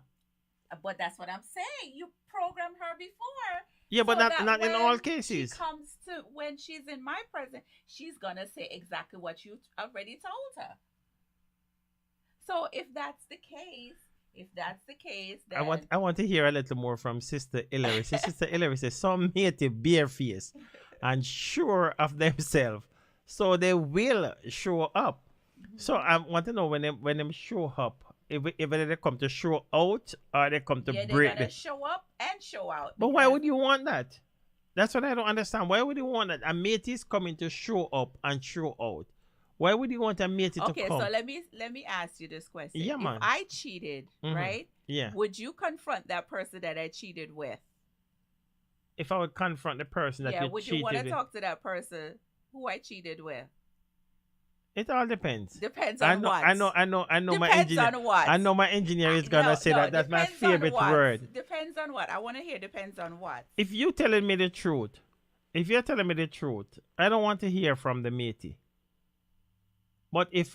But that's what I'm saying. You programmed her before. Yeah, but so not that not in when all cases. She comes to when she's in my presence, she's gonna say exactly what you already told her. So if that's the case, then I want to hear a little more from Sister Hillary. So Sister Hillary says some matey bare face and sure of themselves, so they will show up. So I want to know when them show up, if they come to show out or they come to yeah, break they're gonna the. show up and show out. But why because- would you want that? That's what I don't understand. Why would you want that? A matey is coming to show up and show out. Why would you want a matey to Okay, come? so let me ask you this question. Yeah, man. If I cheated, Mhm. right? Yeah. Would you confront that person that I cheated with? If I would confront the person that Yeah, you would cheated you want to with, talk to that person who I cheated with? it all depends. Depends on what. I know. My Depends engineer. on what. I know my engineer is gonna No, say no, that. That's my depends on favorite what. word. Depends on what. I want to hear depends on what. If you telling me the truth, if you're telling me the truth, I don't want to hear from the matey. But if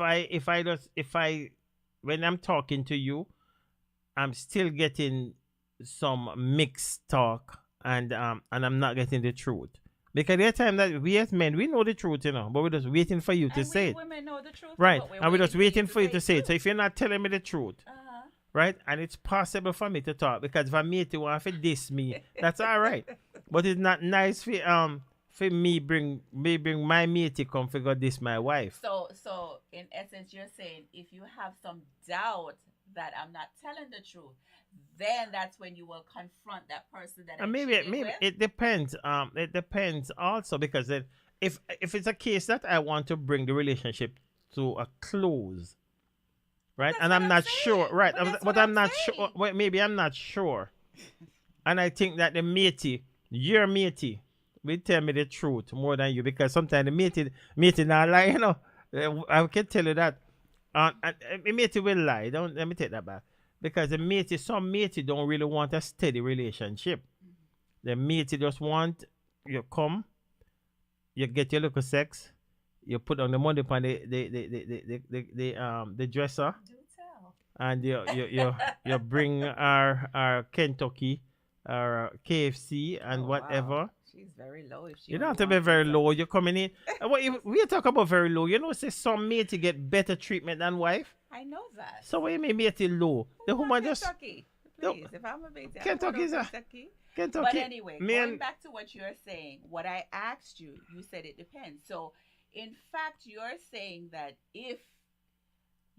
when I'm talking to you, I'm still getting some mixed talk and I'm not getting the truth. Because there are times that we as men, we know the truth, but we're just waiting for you to And say we it. women know the truth. Right. but And we're just waiting for you to say it it. So if you're not telling me the truth, Uh-huh. right, and it's possible for me to talk, because if I meet you want to diss me, that's all right. But it's not nice for me bring my mate to come figure this my wife. So in essence, you're saying if you have some doubt that I'm not telling the truth, then that's when you will confront that person that I And maybe cheated with. it depends. It depends also, because then if it's a case that I want to bring the relationship to a close, right? That's And what I'm I'm not saying. sure, right? But that's But what I'm I'm not saying. sure. Well, maybe I'm not sure, and I think that the matey, your matey, will tell me the truth more than you, because sometimes the matey not lie. I can tell you that. And matey will lie. Don't let me take that back. Because some matey don't really want a steady relationship. The matey just want you come, you get your little sex, you put on the money upon the dresser, Do tell. and you bring our Kentucky, our KFC, and Oh, whatever. wow. She's very low. If she You don't have only to be wants very it. low. You're coming in. And we talk about very low. Say some matey get better treatment than wife. I know that. So what you mean matey low? The Who woman want just Kentucky? No. Please, if I'm a baby, Kentucky's a- Kentucky. Kentucky. But anyway, man, going back to what you're saying, what I asked you, you said it depends. So, in fact, you're saying that if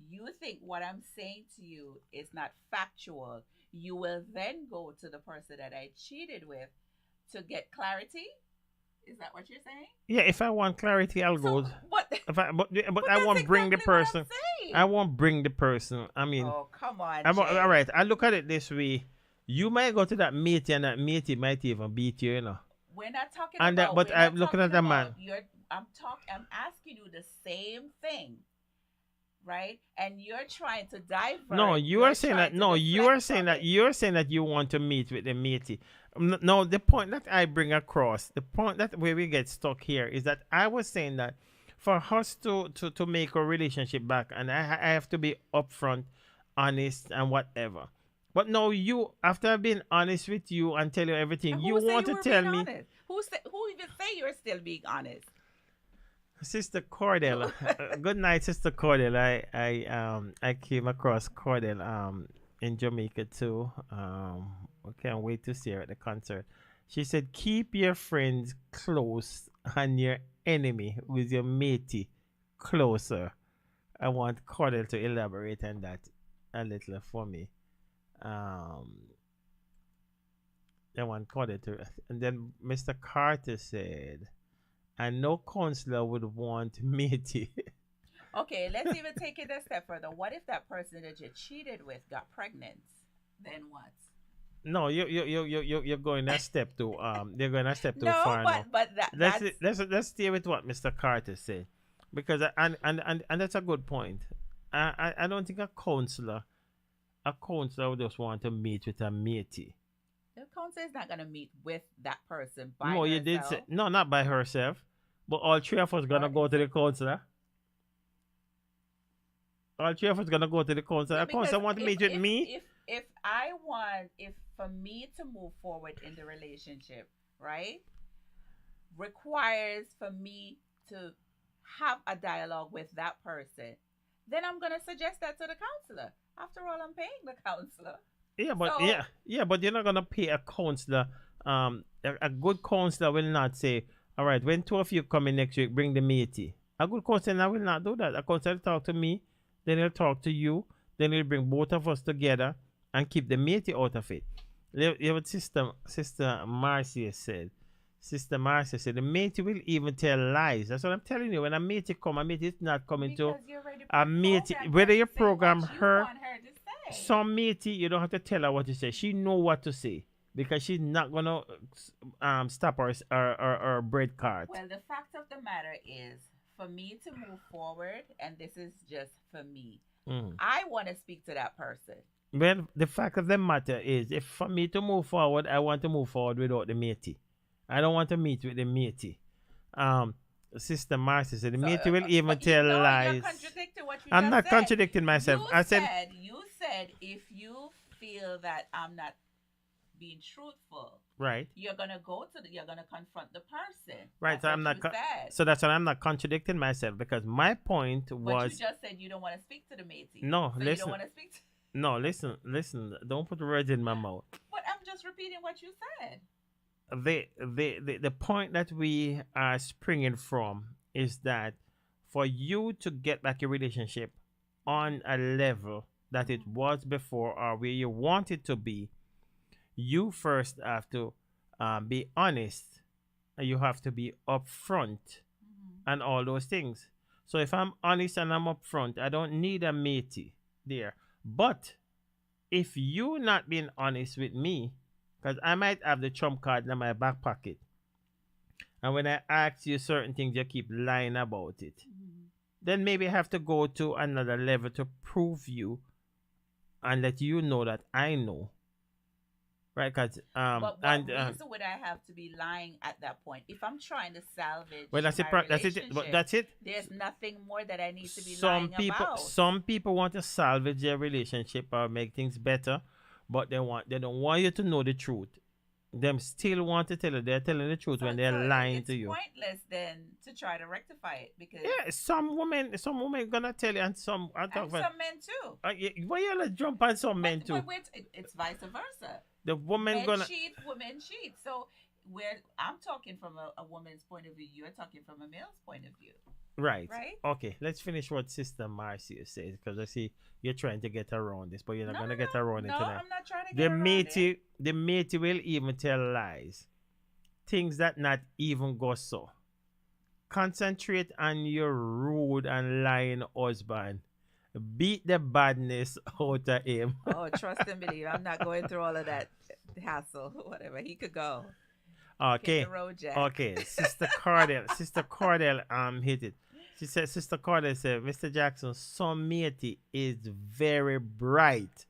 you think what I'm saying to you is not factual, you will then go to the person that I cheated with to get clarity. Is that what you're saying? yeah, if I want clarity, I'll go. What? If I, but But I that's won't bring the exactly what I'm person. saying. I won't bring the person. I mean, Oh, come on. all Jay. right. I look at it this way. You might go to that matey, and that matey might even beat you. We're not talking And about. but we're I'm not looking at talking the about man. I'm asking you the same thing, right? And you're trying to divert. No, you are saying that. trying to No, you deflect are saying from that. it. You're saying that you want to meet with the matey. No, the point that I bring across, the point that where we get stuck here is that I was saying that for us to make a relationship back, and I have to be upfront, honest, and whatever. But no, you, after I've been honest with you and tell you everything, And you who say want to were tell being me, honest? Who even say you're still being honest? Sister Cordell. Good night, Sister Cordell. I came across Cordell in Jamaica too. I can't wait to see her at the concert. She said, "Keep your friends close and your enemy with your matey closer." I want Cordell to elaborate on that a little for me. I want Cordell to, and then Mr. Carter said, "And no counselor would want matey." Okay, let's even take it a step further. What if that person that you cheated with got pregnant? Then what? No, you're going a step too. You're going a step too No, far now. but that's Let's stay with what Mr. Carter said, because and that's a good point. I don't think a counselor would just want to meet with a matey. the counselor is not gonna meet with that person by No, herself. you did say no, not by herself, but all three of us gonna Or go to the counselor. All three of us gonna go to the counselor. Yeah, A counselor because want to meet with me. If for me to move forward in the relationship, right, requires for me to have a dialogue with that person, then I'm gonna suggest that to the counselor. After all, I'm paying the counselor. Yeah, but So- yeah, but you're not gonna pay a counselor. A good counselor will not say, "All right, when two of you come in next week, bring the matey." A good counselor will not do that. A counselor will talk to me, then he'll talk to you, then he'll bring both of us together and keep the matey out of it. You what Sister Marcia said. Sister Marcia said the matey will even tell lies. That's what I'm telling you. When a matey come, a matey is not coming to Because you're already a matey. programmed Whether her you to say program what you her. want her to say. Some matey, you don't have to tell her what to say. She know what to say because she's not gonna stop her bread cart. Well, the fact of the matter is, for me to move forward, and this is just for me, I want to speak to that person. Well, the fact of the matter is, if for me to move forward, I want to move forward without the matey. I don't want to meet with the matey. Sister Marcy said the matey will even But tell You're lies. contradicting what you I'm just not said. contradicting myself. You I said you said if you feel that I'm not being truthful. Right. You're gonna you're gonna confront the person. Right. That's So I'm what not. you said. So that's why I'm not contradicting myself, because my point But was you just said you don't want to speak to the matey. no. So you Listen. don't want to speak to. No. Listen. Don't put words in my mouth. But I'm just repeating what you said. The point that we are springing from is that for you to get back your relationship on a level that it was before, or where you want it to be, you first have to be honest, and you have to be upfront, and all those things. So if I'm honest and I'm upfront, I don't need a matey there. But if you not being honest with me, because I might have the trump card in my back pocket, and when I ask you certain things, you keep lying about it, then maybe I have to go to another level to prove you and let you know that I know. Right? Because but what reason would I have to be lying at that point? If I'm trying to salvage that's my it. That's it. But that's it. There's nothing more that I need to be lying about. Some people want to salvage their relationship or make things better, but they don't want you to know the truth. Them still want to tell you they're telling the truth when they're lying to you. It's pointless then to try to rectify it, because some women gonna tell you, and some some men too. Why you jump on some men too? But it's vice versa. The woman men gonna cheat, women cheat. So I'm talking from a woman's point of view, you're talking from a male's point of view. Right. Right. Okay, let's finish what Sister Marcia says, because I see you're trying to get around this, but you're not gonna get around it tonight. No, I'm not trying to get around it. The matey will even tell lies, things that not even go so. Concentrate on your rude and lying husband. Beat the badness out of him. Oh, trust and believe. I'm not going through all of that hassle. Whatever. He could go. Okay. Hit the road, Jack. Okay. Sister Cardell hit it. She said, Sister Cardell said, Mr. Jackson, some matey is very bright,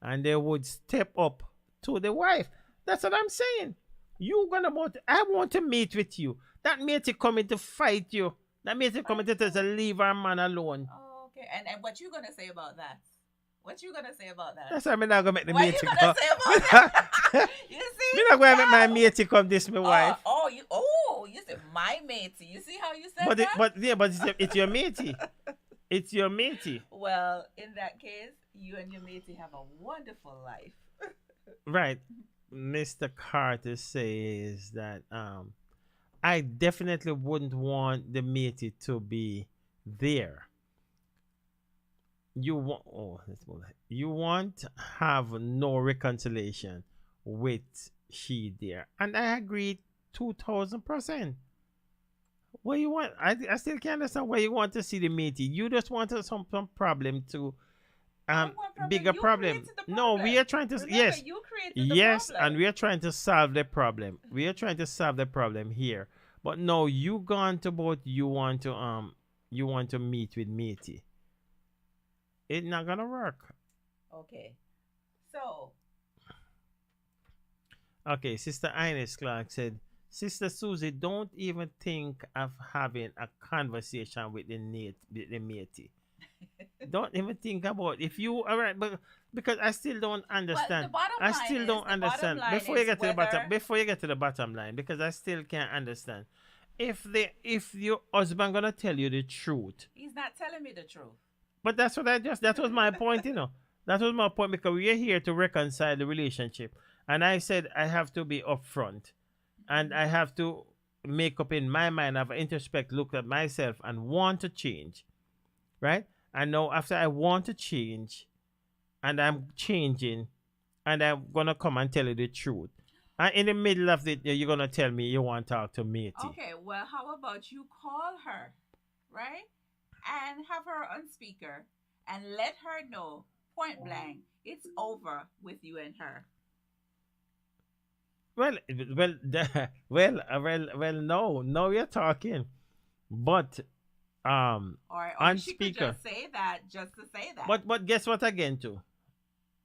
and they would step up to the wife. That's what I'm saying. I want to meet with you. That matey coming to fight you. That matey coming to tell us to leave our man alone. Oh, okay. And what you gonna say about that? What you gonna say about that? That's why I'm not gonna make the What matey you come. gonna say about that? You see? Me not gonna make my matey come this my wife. You said my matey. You see how you said But that? it's your matey. It's your matey. Well, in that case, you and your matey have a wonderful life. Right. Mr. Carter says that I definitely wouldn't want the matey to be there. You want have no reconciliation with she there, and I agree 2000%. What you want? I still can't understand why you want to see the matey. You just want some problem to bigger problem. No, we are trying to Remember, you created the problem. and we are trying to solve the problem. We are trying to solve the problem here. But no, you gone to both. You want to meet with matey. It's not gonna work. Okay. So. Okay, Sister Ines Clark said, Sister Susie, don't even think of having a conversation with the matey. Don't even think about if you all right, but because I still don't understand. I still don't understand. Before you get to the bottom line, because I still can't understand. If your husband gonna tell you the truth, he's not telling me the truth. But that was my point, That was my point, because we are here to reconcile the relationship. And I said I have to be upfront, and I have to make up in my mind, have an introspect, look at myself and want to change. Right? And now after I want to change, and I'm changing, and I'm gonna come and tell you the truth. And in the middle of it, you're gonna tell me you want to talk to matey. Okay, well, how about you call her, right? And have her on speaker and let her know point blank it's over with you and her. No, we're talking, but or on she speaker. could just say that just to say that. But guess what again too?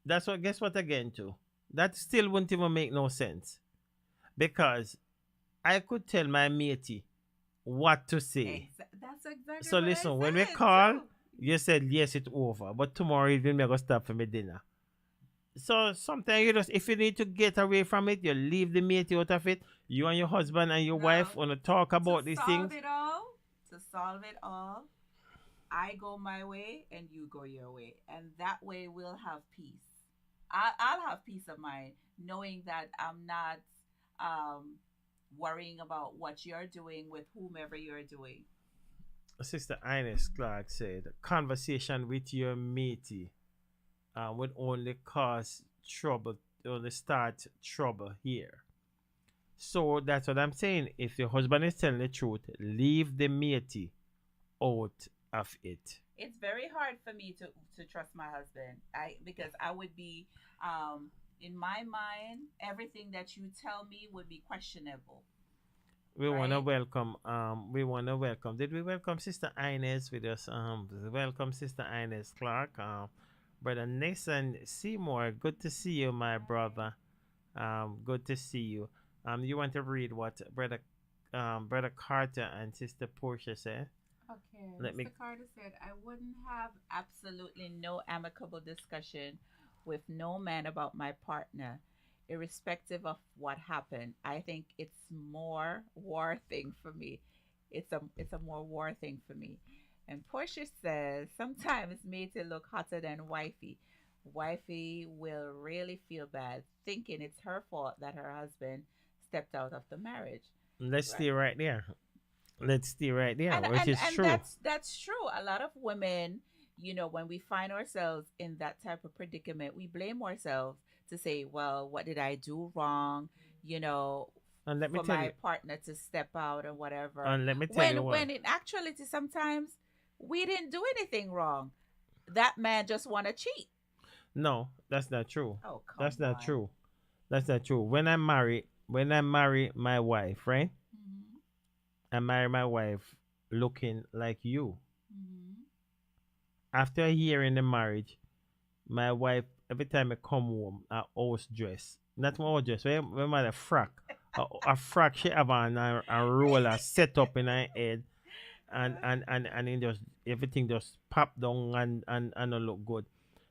Guess what again too? That still wouldn't even make no sense, because I could tell my matey what to say. That's exactly so what listen, I when we said, call, too. you said yes, it's over. But tomorrow evening we go stop for me dinner. So sometimes you just, if you need to get away from it, you leave the mate out of it. You and your husband and your wife want to talk about these things. To solve it all, I go my way and you go your way, and that way we'll have peace. I'll have peace of mind knowing that I'm not um, worrying about what you're doing with whomever you're doing. Sister Ines Clark said, conversation with your matey would only cause trouble, only start trouble here. So that's what I'm saying. If your husband is telling the truth, leave the matey out of it. It's very hard for me to trust my husband. Because I would be in my mind, everything that you tell me would be questionable. We want to welcome. Did we welcome Sister Ines with us? Welcome Sister Ines Clark. Brother Nathan Seymour. Good to see you, my brother. Good to see you. You want to read what Brother Carter and Sister Portia said? Okay. Mr. Carter said, I wouldn't have absolutely no amicable discussion with no man about my partner, irrespective of what happened. I think it's more war thing for me. It's a more war thing for me. And Portia says, sometimes matey look hotter than wifey. Wifey will really feel bad, thinking it's her fault that her husband stepped out of the marriage. Let's stay right there. Let's stay right there, which is true. That's true. A lot of women, when we find ourselves in that type of predicament, we blame ourselves to say, well, what did I do wrong? And let me for tell my you, partner to step out or whatever. And let me tell you what. When in actuality, sometimes we didn't do anything wrong. That man just want to cheat. No, that's not true. Oh, come That's not on. true. That's not true. When I marry my wife, right? Mm-hmm. I marry my wife looking like you. Mm-hmm. After a year in the marriage, my wife, every time I come home, a house dress. Not my house dress, when my frock. A frock she have on a roller set up in her head. And it just, everything just pop down and not look good.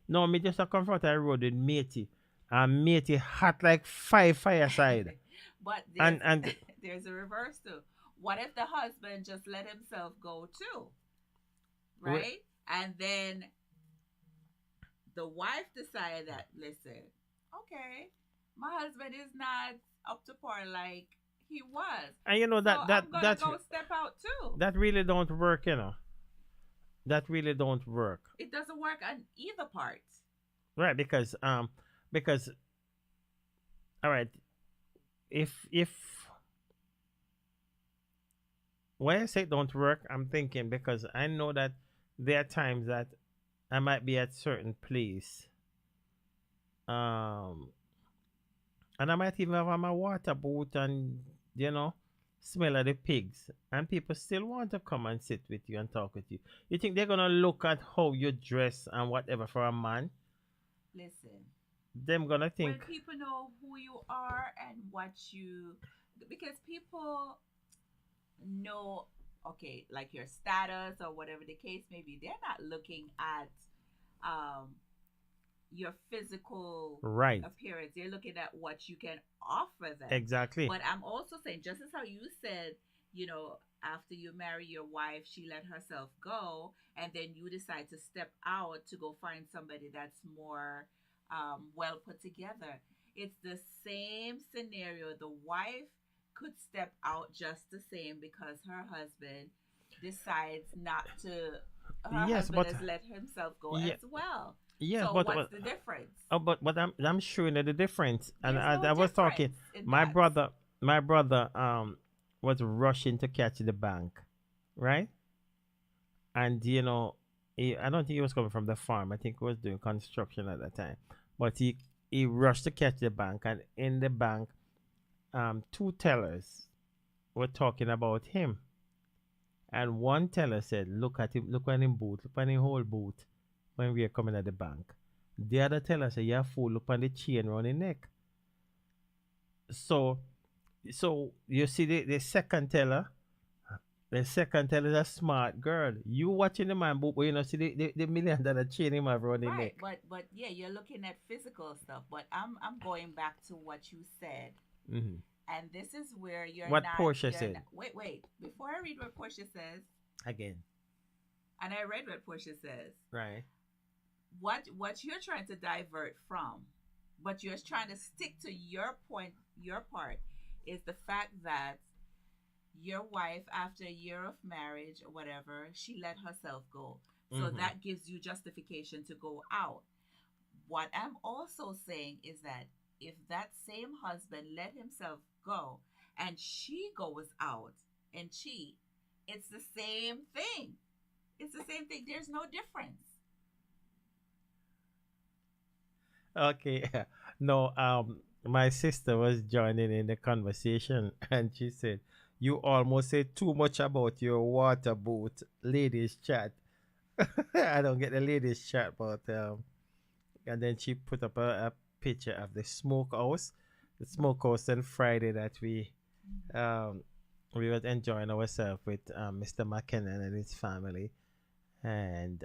No, me just a comfort I road with matey. And matey hot like fireside. But there's a reverse too. What if the husband just let himself go too? Right? And then the wife decided that, listen, okay, my husband is not up to par like he was. And you know that so that I'm gonna that go step out too. that really don't work, That really don't work. It doesn't work on either part. Right, because all right, if when I say it don't work, I'm thinking because I know that there are times that I might be at certain place, and I might even have on my water boot and smell of the pigs, and people still want to come and sit with you and talk with you. You think they're gonna look at how you dress and whatever for a man? Listen, Them gonna think. when people know who you are and what you, because people know, okay, like your status or whatever the case may be, they're not looking at your physical Right. appearance. They're looking at what you can offer them. Exactly. But I'm also saying, just as how you said, after you marry your wife, she let herself go, and then you decide to step out to go find somebody that's more well put together. It's the same scenario. The wife could step out just the same because her husband decides not to. Her Yes, husband but has let himself go yeah, as well. yes, So but what's the difference? but I'm showing you the difference, and There's no I was talking. difference in My that. brother was rushing to catch the bank, right? And I don't think he was coming from the farm. I think he was doing construction at that time. But he rushed to catch the bank, and in the bank, two tellers were talking about him. And one teller said, look at him, look at him boot, look at him whole boot when we are coming at the bank. The other teller said, yeah, fool, look at the chain around the neck. So you see the second teller, The second tell is a smart girl. You watching the man, but you know, see the $1,000,000 chain him have around the Right, neck. but yeah, you're looking at physical stuff. But I'm going back to what you said, Hmm. and this is where you're What not. Portia you're said. not- wait. Before I read what Portia says, Again. and I read what Portia says. Right. What you're trying to divert from, but you're trying to stick to your point. Your part is the fact that your wife, after a year of marriage or whatever, she let herself go. So Mhm. that gives you justification to go out. What I'm also saying is that if that same husband let himself go and she goes out and cheat, it's the same thing. It's the same thing. There's no difference. Okay. No, my sister was joining in the conversation and she said, "You almost said too much about your water boat ladies chat." I don't get the ladies chat, but and then she put up a picture of the smokehouse on Friday that we were enjoying ourselves with Mr. McKinnon and his family, and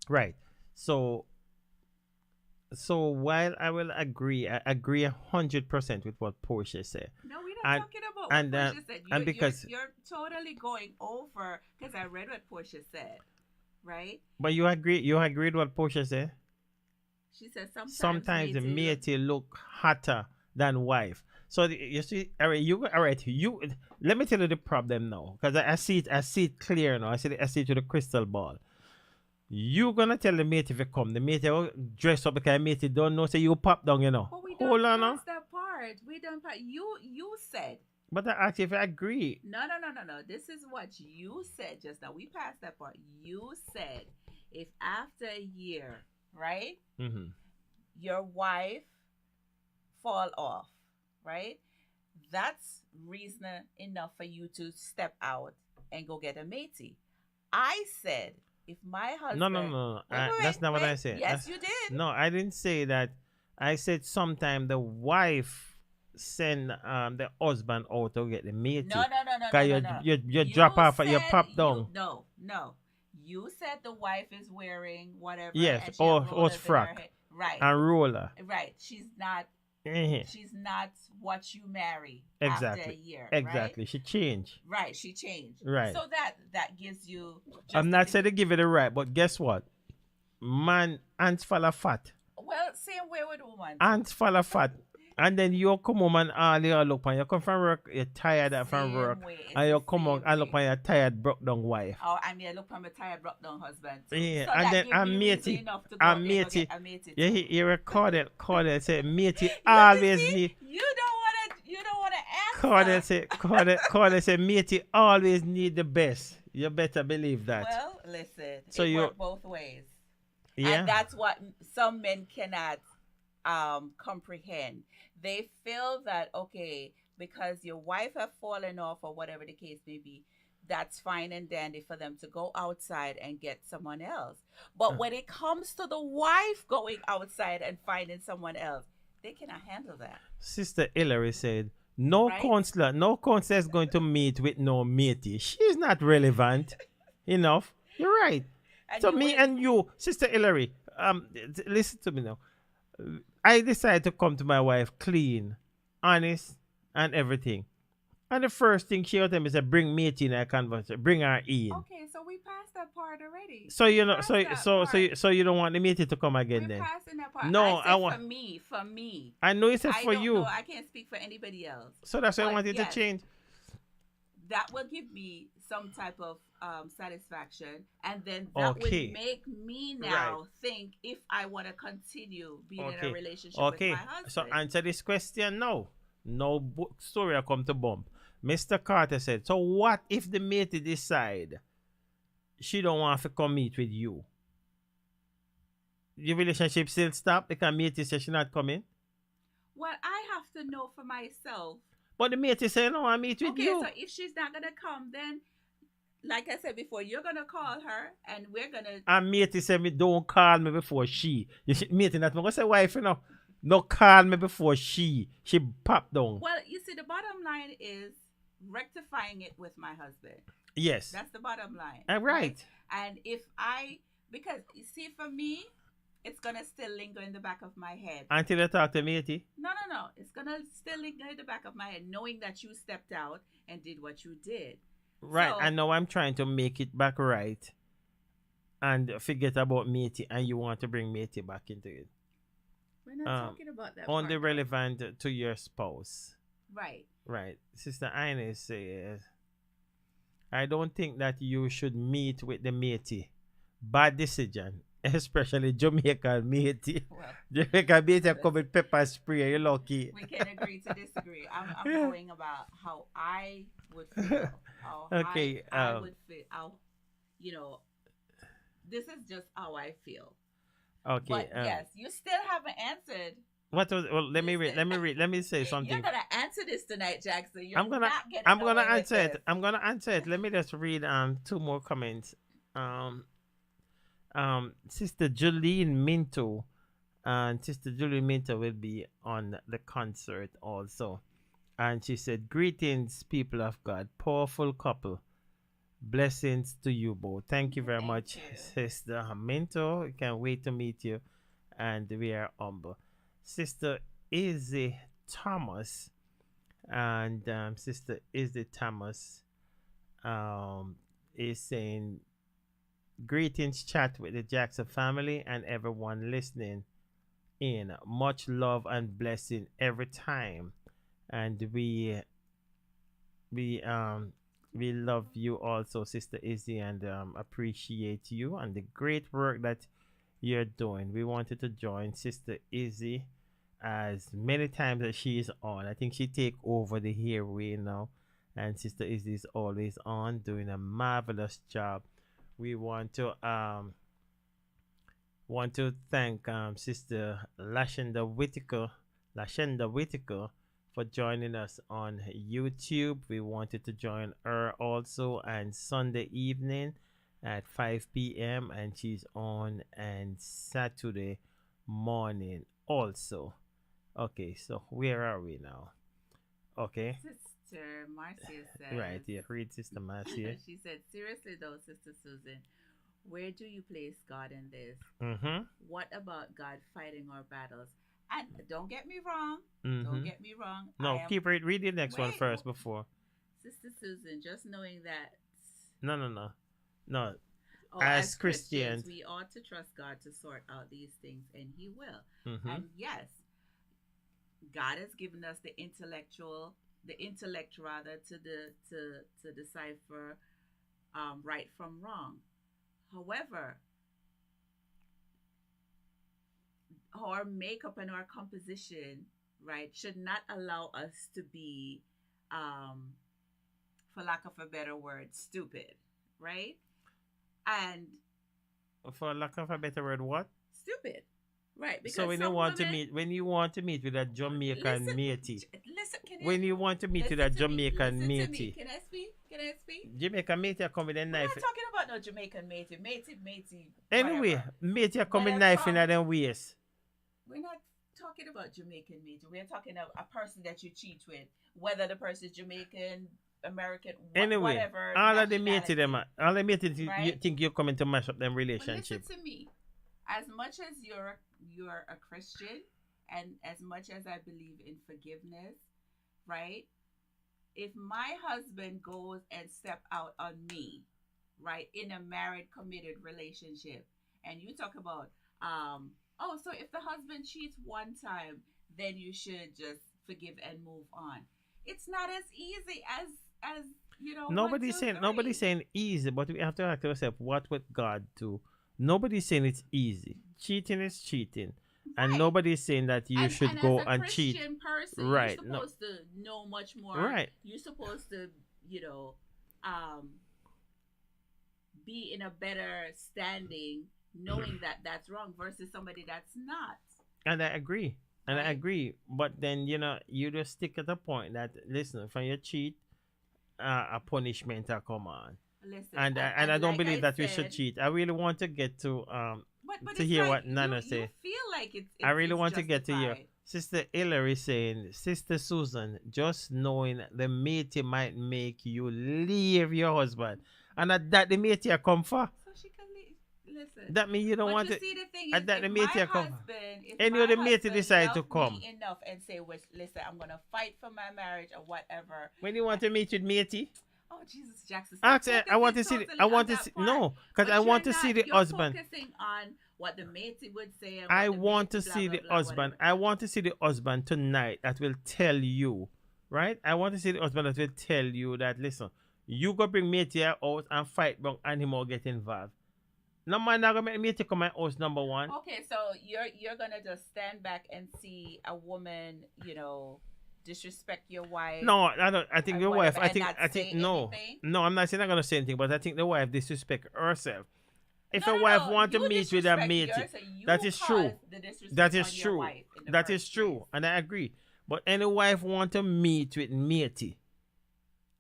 right. So while I will agree, I agree 100% with what Portia said. No, we're not And- talking about and, what Portia said. and because- you're totally going over, because I read what Portia said, right? But you agreed with what Portia said? She said Sometimes the matey matey look hotter than wife. So you see, all right, let me tell you the problem now, because I see it clear now. I see it to the crystal ball. You gonna tell the mate if you come, the mate will dress up because mate don't know, say you pop down, you know. But we Hold don't on now. pass that part. We don't pass. You said But I asked you if I agree. no. This is what you said just now. We passed that part. You said if after a year, right, Mm-hmm. your wife fall off, right? That's reason enough for you to step out and go get a matey. I said if my husband No. That's not what I said. Yes, you did. No, I didn't say that. I said sometime the wife send the husband out to get the matey. No. Cause you drop off, you said pop down. No. You said the wife is wearing whatever. Yes, and she or have rollers in her frock. head. Right. And roller. Right. She's not. Eh, She's not what you marry after a Exactly. year. Exactly. She changed. Right. She changed. Right. So that gives you. I'm not saying to give it a right, but guess what? Man, ants fall fat. Well, same way with women. Ants fall fat. And then you come home and all you look and you come from work, you're tired from Same work. way, it's And you the come home same and look way. and you're tired, broke down wife. Oh, I mean, look from a tired, broke down husband. too. Yeah, So and that then give I'm you reason matey. enough to go I'm and go matey. get a matey Yeah, too. he recorded, say, matey always See, need. You don't wanna answer. Cordell say, matey always need the best. You better believe that. Well, listen. So it you- works both ways. Yeah. And that's what some men cannot comprehend. They feel that, okay, because your wife have fallen off or whatever the case may be, that's fine and dandy for them to go outside and get someone else. But when it comes to the wife going outside and finding someone else, they cannot handle that. Sister Hillary said, no Right? counselor is going to meet with no matey. She's not relevant enough. You're right. And So you me will- and you, Sister Hillary, listen to me now. I decided to come to my wife clean, honest, and everything. And the first thing she would tell me is, bring matey in our conversation, bring her in. Okay, so we passed that part already. So you know, Passed so that so part. so you don't want the matey to come again We're then? passing that part. No, I said I want- for me. I know you said I for don't you, know. I can't speak for anybody else. so that's why I But wanted yes. to change. That will give me some type of satisfaction, and then that Okay. would make me now think if I want to continue being in Okay. a relationship Okay, with my husband. so answer this question now. No story I come to bump. Mr. Carter said, so what if the matey decide she don't want to come meet with you? Your relationship still stop because matey says she not coming? Well, I have to know for myself. But the matey say no, I meet with Okay, you. so if she's not gonna come, then like I said before, you're gonna call her, and we're gonna. And matey say me don't call me before she. You should matey not me go say wife, you know. No call me before she. She pop down. Well, you see, the bottom line is rectifying it with my husband. Yes. That's the bottom line. Right. And because you see, for me, it's gonna still linger in the back of my head. Until you talk to matey. No. It's gonna still linger in the back of my head, knowing that you stepped out and did what you did. Right. So, And now I'm trying to make it back right and forget about matey, and you want to bring matey back into it. we're not talking about that. Only part. relevant to your spouse. Right. Right. Sister Ines says, I don't think that you should meet with the matey. Bad decision. Especially Jamaican matey. Well, Jamaican matey come with pepper spray. You're lucky. we can agree to disagree. I'm going about how I would feel. How Okay, I would feel. How, this is just how I feel. Okay. But yes, you still haven't answered. What was? Well, let me read. Let me say something. You're gonna answer this tonight, Jackson. You're I'm gonna not answer it. I'm gonna answer it. Let me just read two more comments. Sister Julian Minto and Sister Julian Minto will be on the concert also. And she said, greetings, people of God. Powerful couple. Blessings to you both. Thank you very much, Sister Minto. Can't wait to meet you. And we are humble. Sister Izzy Thomas and Sister Izzy Thomas is saying, greetings, chat with the Jackson family and everyone listening in. Much love and blessing every time. And we love you also, Sister Izzy, and appreciate you and the great work that you're doing. We wanted to join Sister Izzy as many times as she is on. I think she take over the airway now, and Sister Izzy is always on, doing a marvelous job. We want to thank Sister Lashenda Whitaker for joining us on YouTube. We wanted to join her also on Sunday evening at 5 p.m. and she's on and Saturday morning also. Okay, so where are we now? Okay. Sister Marcia says. Right, yeah, read Sister Marcia. She said, seriously though, Sister Susan, where do you place God in this? Mm-hmm. What about God fighting our battles? And don't get me wrong. Mm-hmm. Don't get me wrong. No, keep read the next one first before. Sister Susan, just knowing that. No. Oh, as Christians, we ought to trust God to sort out these things, and He will. Mm-hmm. And yes, God has given us the intellect rather to decipher right from wrong. However, our makeup and our composition, right, should not allow us to be, for lack of a better word, stupid, right? And for lack of a better word, what? Stupid, right? Because so when you want to meet with a Jamaican matey, when you want to meet with a Jamaican matey, can I speak? Jamaican matey come with a knife. We're not talking about no Jamaican matey. Anyway, whatever. matey come with knife in them waist. We're not talking about Jamaican matey. We're talking about a person that you cheat with, whether the person is Jamaican, American, anyway, whatever. all of the matey them, all the matey right? you think you're coming to mash up them relationship. Well, listen to me. As much as you're a Christian, and as much as I believe in forgiveness, right? If my husband goes and step out on me, right, in a married, committed relationship, and you talk about, so if the husband cheats one time, then you should just forgive and move on. It's not as easy as Nobody's saying easy, but we have to ask ourselves, what would God do? Nobody's saying it's easy. Cheating is cheating. Right. And nobody's saying that you should go and cheat. As a Christian person, right. You're supposed to know much more. Right. You're supposed to, be in a better standing knowing that that's wrong versus somebody that's not. And I agree. Right. I agree. But then, you just stick at the point that, listen, if you cheat, a punishment will come on. Listen, and I don't believe that we should cheat. I really want to get to but to hear what Nana say. You feel like it's I really want to get to hear Sister Hillary saying, Sister Susan, just knowing the matey might make you leave your husband. And that the matey I come for. So she can listen. That means you don't But want you to. see, the thing and is, that the if matey my I come. husband, if Any my of the matey husband decide to loved come. me enough and say, well, listen, I'm gonna fight for my marriage or whatever. When you want to meet with matey, Oh Jesus, Jackson! ask her, I want to see. I want to see. No, because I want to see the husband. Focusing on what the matey would say. And I what the want to matey see blah, the blah, blah, husband. whatever. I want to see the husband tonight that will tell you, right? I want to see the husband that will tell you that, listen, you go bring matey out and fight back and him all get involved. No man not gonna make matey come my house, number one. Okay, so you're gonna just stand back and see a woman, disrespect your wife. No, I don't. I think and your wife. whatever, and I not think say no, anything? no. I'm not saying I'm gonna say anything, but I think the wife disrespect herself. If No, a no, wife no, want to you meet with a disrespect matey, yours, so you that is true. caused the disrespect That is on your true. wife in the That first is true, place. and I agree. But any wife want to meet with matey,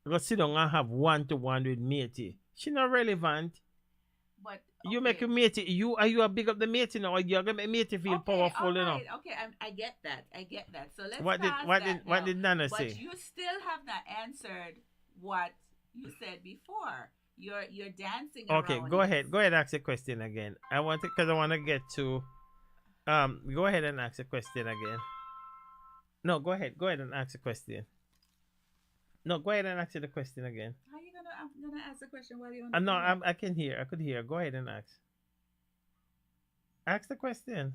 go sit down and have one-to-one with matey. She not relevant. But You make a matey. You a big up the matey now. You're gonna make matey feel powerful, all you know. right, okay, I get that. So let's What did pass what that did what now. did Nana But say? you still have not answered what you said before. You're dancing Okay, around go it. ahead. Go ahead, ask the question again. I want to, because I want to get to. Go ahead and ask the question again. No, go ahead. Go ahead and ask the question. No, go ahead and ask the question again. How you gonna? I'm gonna ask the question while you're on the No, phone. I can hear. I could hear. Go ahead and ask. Ask the question.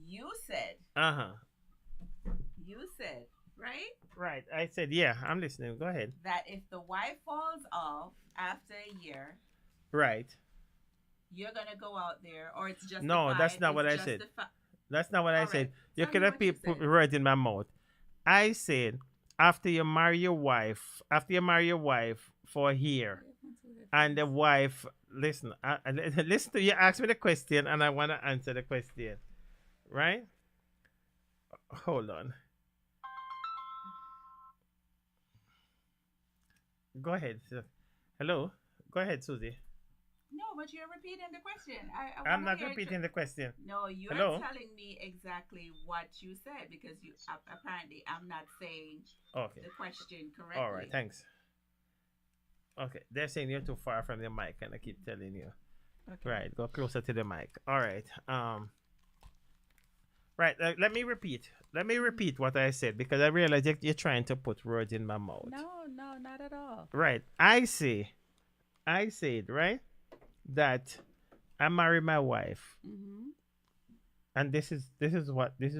You said. You said, right? Right. I said, yeah. I'm listening. Go ahead. That if the wife falls off after a year, Right. you're gonna go out there, or it's just No, that's not what I said. That's not what I All said. right. You Tell could me have what you put said. words in my mouth. I said after you marry your wife for a year, and the wife listen, listen to you ask me the question, and I want to answer the question, right? Hold on. Go ahead. Hello. Go ahead, Susie. No, but you're repeating the question. I'm not repeating the question. No, you're Hello? telling me exactly what you said because you apparently I'm not saying Okay. the question correctly. All right. Thanks. Okay. They're saying you're too far from the mic, and I keep telling you. Okay. Right. Go closer to the mic. All right. Right. Let me repeat. Let me repeat what I said because I realize you're trying to put words in my mouth. No, not at all. Right. I said, right, that I marry my wife, Mm-hmm. and this is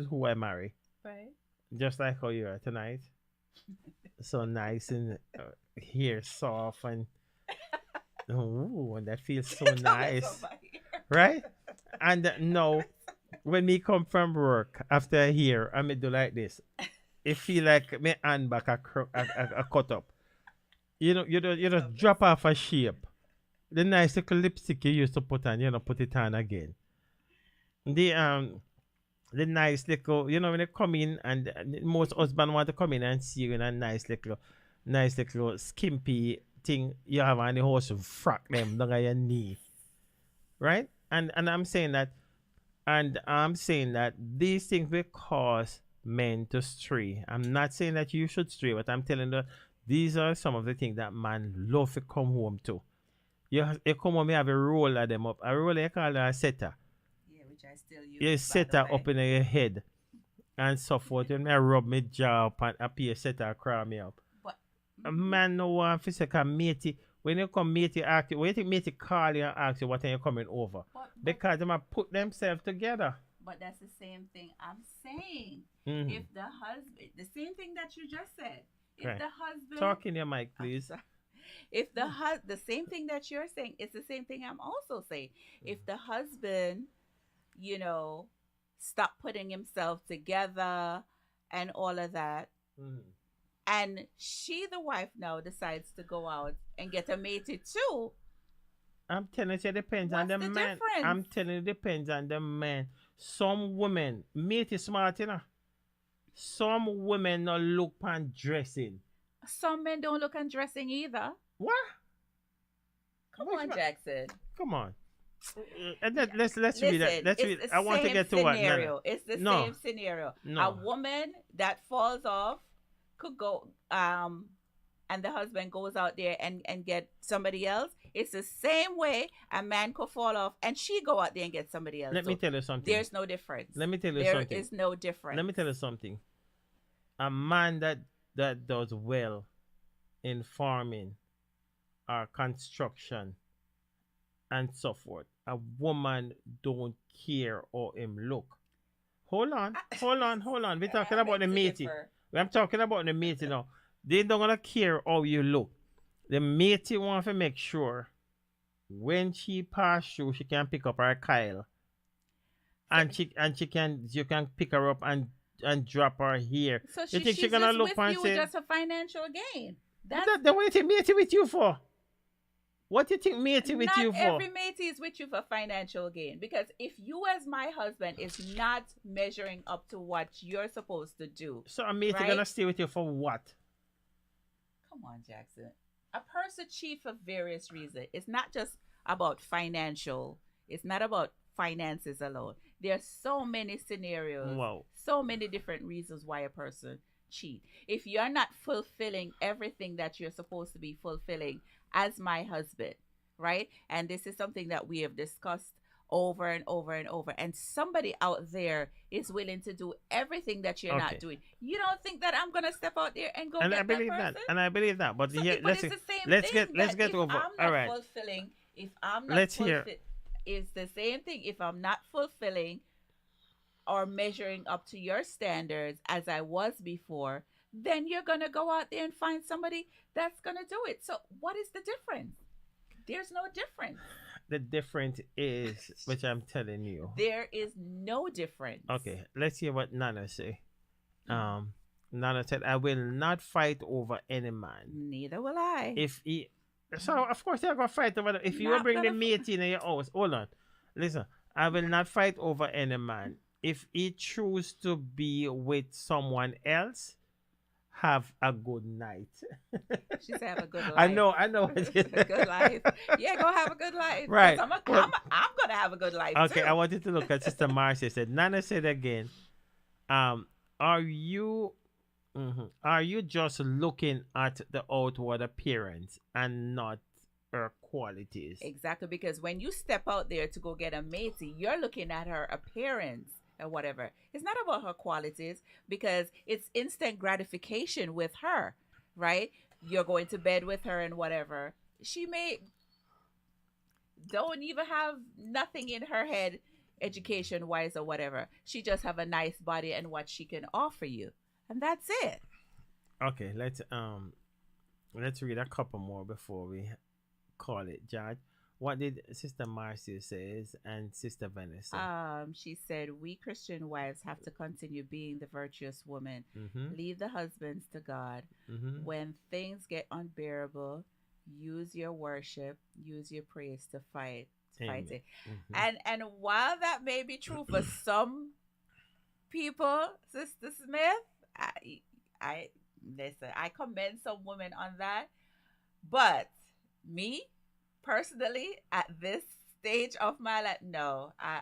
who I marry. Right. Just like how you are tonight. So nice and hair soft and ooh, and that feels so nice, right? And no, when me come from work after a year, I may do like this. It feel like my hand back a cut up. You know, you just drop off a shape. The nice little lipstick you used to put on, put it on again. The nice little, when they come in, and most husband want to come in and see you in a nice little skimpy thing you have on the house, frack them down at your knee, right? And I'm saying that these things will cause men to stray. I'm not saying that you should stray, but I'm telling you these are some of the things that man love to come home to. You come home, you have a roller them up. A roller you call it a setter. Yeah, which I still use. You set her up in your head and so forth. When I rub my jaw up and appear set her cram me up. But A man no want to say matey. When you come matey ask you, when you think matey call you and ask you what time you coming over? Because they might put themselves together. But that's the same thing I'm saying. Mhm. If the husband, the same thing that you just said. If Right. the husband, Talk in your mic, I'm please. sorry. If the same thing that you're saying, it's the same thing I'm also saying. If the husband, stop putting himself together and all of that, Mhm. and she, the wife, now decides to go out and get a matey too. I'm telling you, it depends on What's the the man. difference? I'm telling you, it depends on the man. Some women, matey smart, Some women not look on dressing. Some men don't look undressing either. What? Come Which on, man? Jackson. Come on. And let's read that. Listen, Let's read. it's the I want to same get to what. scenario. It's the No. same scenario. No. A woman that falls off could go and the husband goes out there and get somebody else. It's the same way a man could fall off and she go out there and get somebody else. Let me tell you something. There's no difference. Let me tell you There something. is no difference. Let me tell you something. A man that does well in farming or construction and so forth, a woman don't care how him look. Hold on. We're talking about the matey. I'm talking about the matey now. They don't gonna care how you look. The matey want to make sure when she pass through, she can pick up her Kyle, and you can pick her up and drop her here. So You think she's she gonna just look with and you say, just for financial gain. That's what you think matey with you for? What do you think matey with you not for? every matey is with you for financial gain. Because if you as my husband is not measuring up to what you're supposed to do, So a matey right? gonna stay with you for what? Come on, Jackson. A person cheat for various reasons. It's not just about financial. It's not about finances alone. There are so many scenarios, Wow. so many different reasons why a person cheat. If you're not fulfilling everything that you're supposed to be fulfilling as my husband, right? And this is something that we have discussed over and over and over. And somebody out there is willing to do everything that you're Okay. not doing. You don't think that I'm gonna step out there and go And get I believe that that. person? And I believe that. But So, here, but it's the same let's thing get that if over. I'm not All right. fulfilling, if I'm not Let's hear. it's the same thing. If I'm not fulfilling or measuring up to your standards as I was before, then you're gonna go out there and find somebody that's gonna do it. So what is the difference? There's no difference. The difference is, which I'm telling you. There is no difference. Okay, let's hear what Nana say. Nana said, "I will not fight over any man. Neither will I. If he, so of course you're gonna fight over. If you Not bring the gonna mate in your house, hold on, listen. I will not fight over any man. If he choose to be with someone else, have a good night." She said, "Have a good life." I know. A good life. Yeah, go have a good life. 'Cause Right. I'm gonna have a good life. Okay, too. I wanted to look at Sister Marcia. Said Nana said again, are you just looking at the outward appearance and not her qualities? Exactly, because when you step out there to go get a matey, you're looking at her appearance or whatever. It's not about her qualities because it's instant gratification with her, right? You're going to bed with her and whatever. She may don't even have nothing in her head education wise or whatever. She just have a nice body and what she can offer you. And that's it. Okay, let's read a couple more before we call it, Judge. What did Sister Marcia says and Sister Vanessa? She said, "We Christian wives have to continue being the virtuous woman. Mm-hmm. Leave the husbands to God. Mm-hmm. When things get unbearable, use your worship, use your praise to fight it." Mm-hmm. And while that may be true for some people, Sister Smith, I listen, I commend some women on that. But me personally, at this stage of my life, no, I'm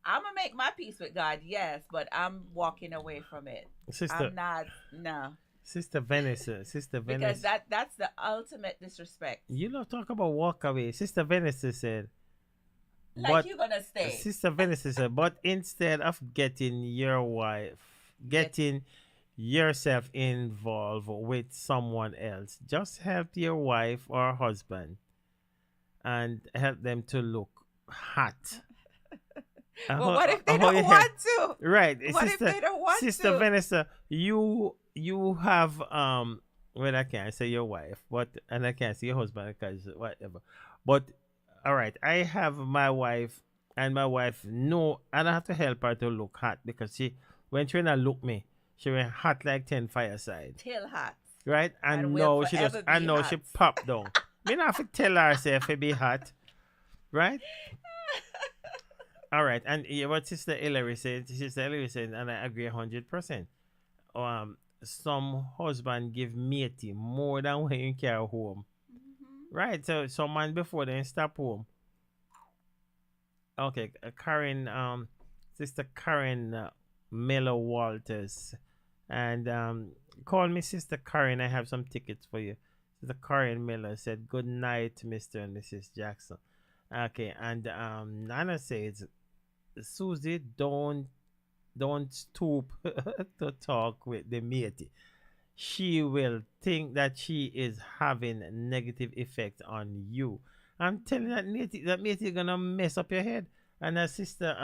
gonna make my peace with God, yes, but I'm walking away from it. I'm not, no. Sister Vanessa. Because that's the ultimate disrespect. You don't talk about walk away. Sister Vanessa said, Like you're gonna stay. Sister Vanessa said, but instead of getting your wife, getting yourself involved with someone else, just help your wife or husband and help them to look hot. Well, what if they don't want to? Right. What if they don't want Sister to? Vanessa, you have well, I can't say your wife, and I can't say your husband because whatever. But all right, I have my wife, and my wife know, and I have to help her to look hot because when she look me, she went hot like 10 fireside. Till hot. Right? And will no, she forever just, I be know hot. she popped down. Me not have to tell herself to be hot. Right? All right. And what Sister Hillary said, and I agree 100%. Some husband give matey more than when you carry home. Mm-hmm. Right? So some man before they stop home. Okay, Karen, Sister Karen Miller Walters, and call me Sister Karen. I have some tickets for you. Sister Karen Miller said, "Good night, Mr. and Mrs. Jackson." Okay, and Nana says, "Susie, don't stoop to talk with the matey. She will think that she is having a negative effect on you." I'm telling you that matey gonna mess up your head. And her sister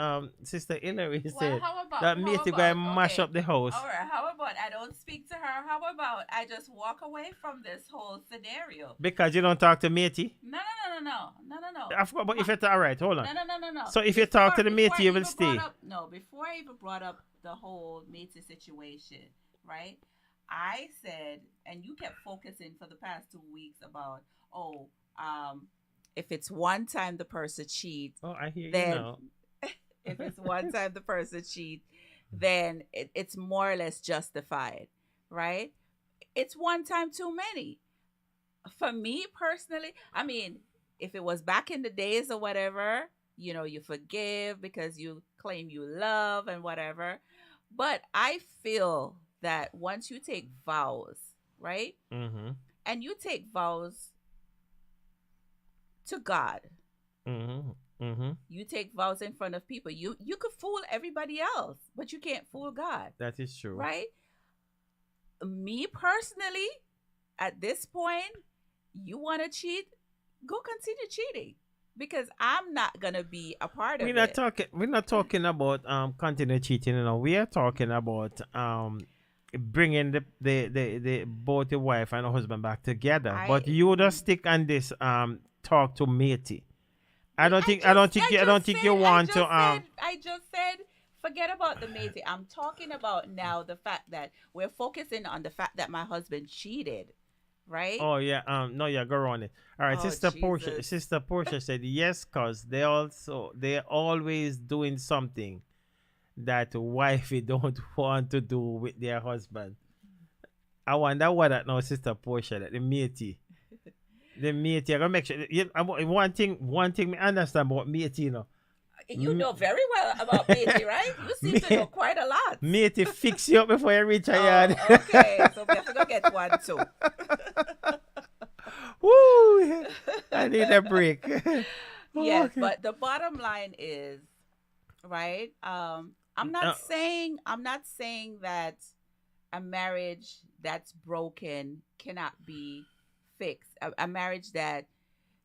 Hillary Well, said how about that how matey gonna about mash okay? up the house. All right. How about I don't speak to her? How about I just walk away from this whole scenario? Because you don't talk to matey. No, no, no, no, no, no, no, no. I forgot, but if it's all right, hold on. No, no, no, no, no. So if you talk to the Before matey, I you will even stay. brought up, no, before I even brought up the whole matey situation, right? I said, and you kept focusing for the past 2 weeks about, oh, if it's one time the person cheats, Oh, I hear you then now. if it's one time the person cheats, then it's more or less justified, right? It's one time too many. For me personally, I mean, if it was back in the days or whatever, you forgive because you claim you love and whatever. But I feel that once you take vows, right? Mm-hmm. And you take vows to God. Mm-hmm. Mm-hmm. You take vows in front of people. You could fool everybody else, but you can't fool God, That is true. right? Me personally, at this point, you want to cheat, go continue cheating because I'm not gonna be a part of We're not it. talking. We're not talking about continue cheating. We are talking about bringing the both the wife and the husband back together. But you just stick on this talk to matey. I don't think you want to I just said forget about the matey. I'm talking about now the fact that we're focusing on the fact that my husband cheated, right? Oh yeah, no, yeah, go on it. All right, Oh, Sister Portia said yes, cause they're always doing something that wifey don't want to do with their husband. I wonder what that now, Sister Portia, that the matey, I gotta make sure. One thing me understand about matey, You know very well about matey, right? You seem to know quite a lot. Matey fix you up before you reach a Oh, yard. okay, so we have to go get one too. Woo! I need a break. Yes, Okay. but the bottom line is, right? I'm not saying that a marriage that's broken cannot be fixed. A marriage that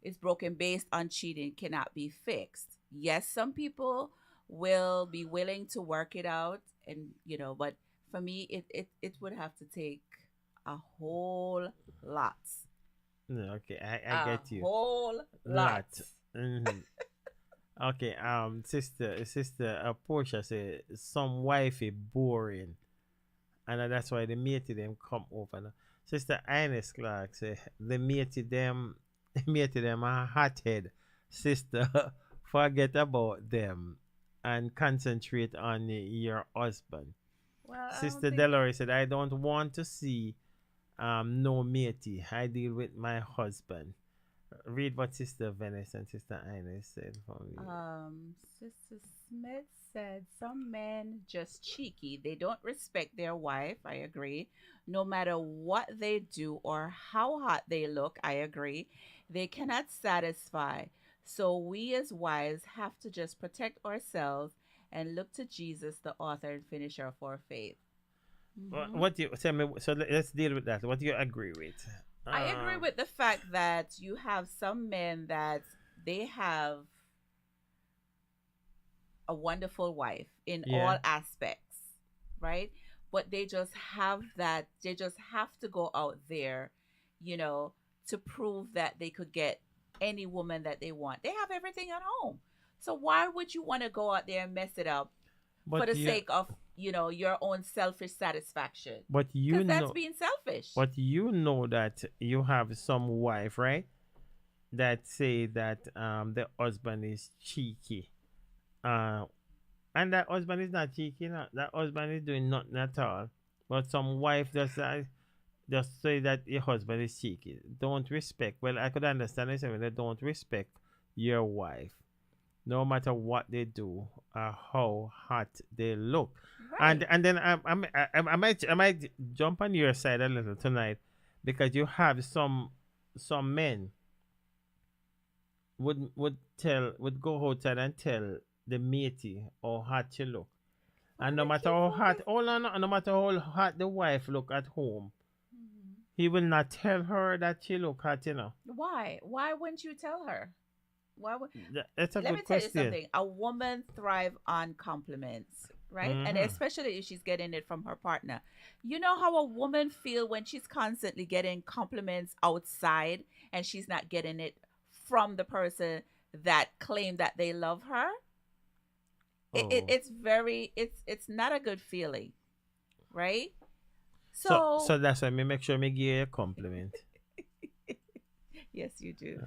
is broken based on cheating cannot be fixed. Yes, some people will be willing to work it out, and but for me, it would have to take a whole lot. No, okay, I get you. A whole Lot. lot. Mhm. Okay, sister Portia said some wifey boring, and that's why the matey them come over. Now. Sister Ines Clark said the matey them are hothead. Sister, forget about them and concentrate on your husband. Well, I don't Sister think Delore said I don't want to see no matey. I deal with my husband. Read what Sister Venice and Sister Ines said for me. Sister Smith said some men just cheeky. They don't respect their wife. I agree. No matter what they do or how hot they look, I agree. They cannot satisfy. So we as wives have to just protect ourselves and look to Jesus, the author and finisher of our faith. What do you tell me? So let's deal with that. What do you agree with? I agree with the fact that you have some men that they have a wonderful wife in all aspects, right? But they just have to go out there, to prove that they could get any woman that they want. They have everything at home. So why would you want to go out there and mess it up for the sake of, your own selfish satisfaction? But Because that's being selfish. But you know that you have some wife, right? That say that the husband is cheeky. And that husband is not cheeky, that husband is doing nothing at all. But some wife just say that your husband is cheeky. Don't respect. Well, I could understand it when they don't respect your wife. no matter what they do or how hot they look. Right. And then I might jump on your side a little tonight, because you have some men would go outside and tell the matey how hot she look. And no But matter he how hot, focus- hold on, no matter how hot the wife look at home, he will not tell her that she look hot, you know. Why? Why wouldn't you tell her? Why would? That's a Let me good tell you question. something. A woman thrive on compliments, right? And Mhm. especially if she's getting it from her partner. You know how a woman feel when she's constantly getting compliments outside and she's not getting it from the person that claimed that they love her? Oh. It's not a good feeling, right? So that's why me make sure me give you a compliment. Yes, you do.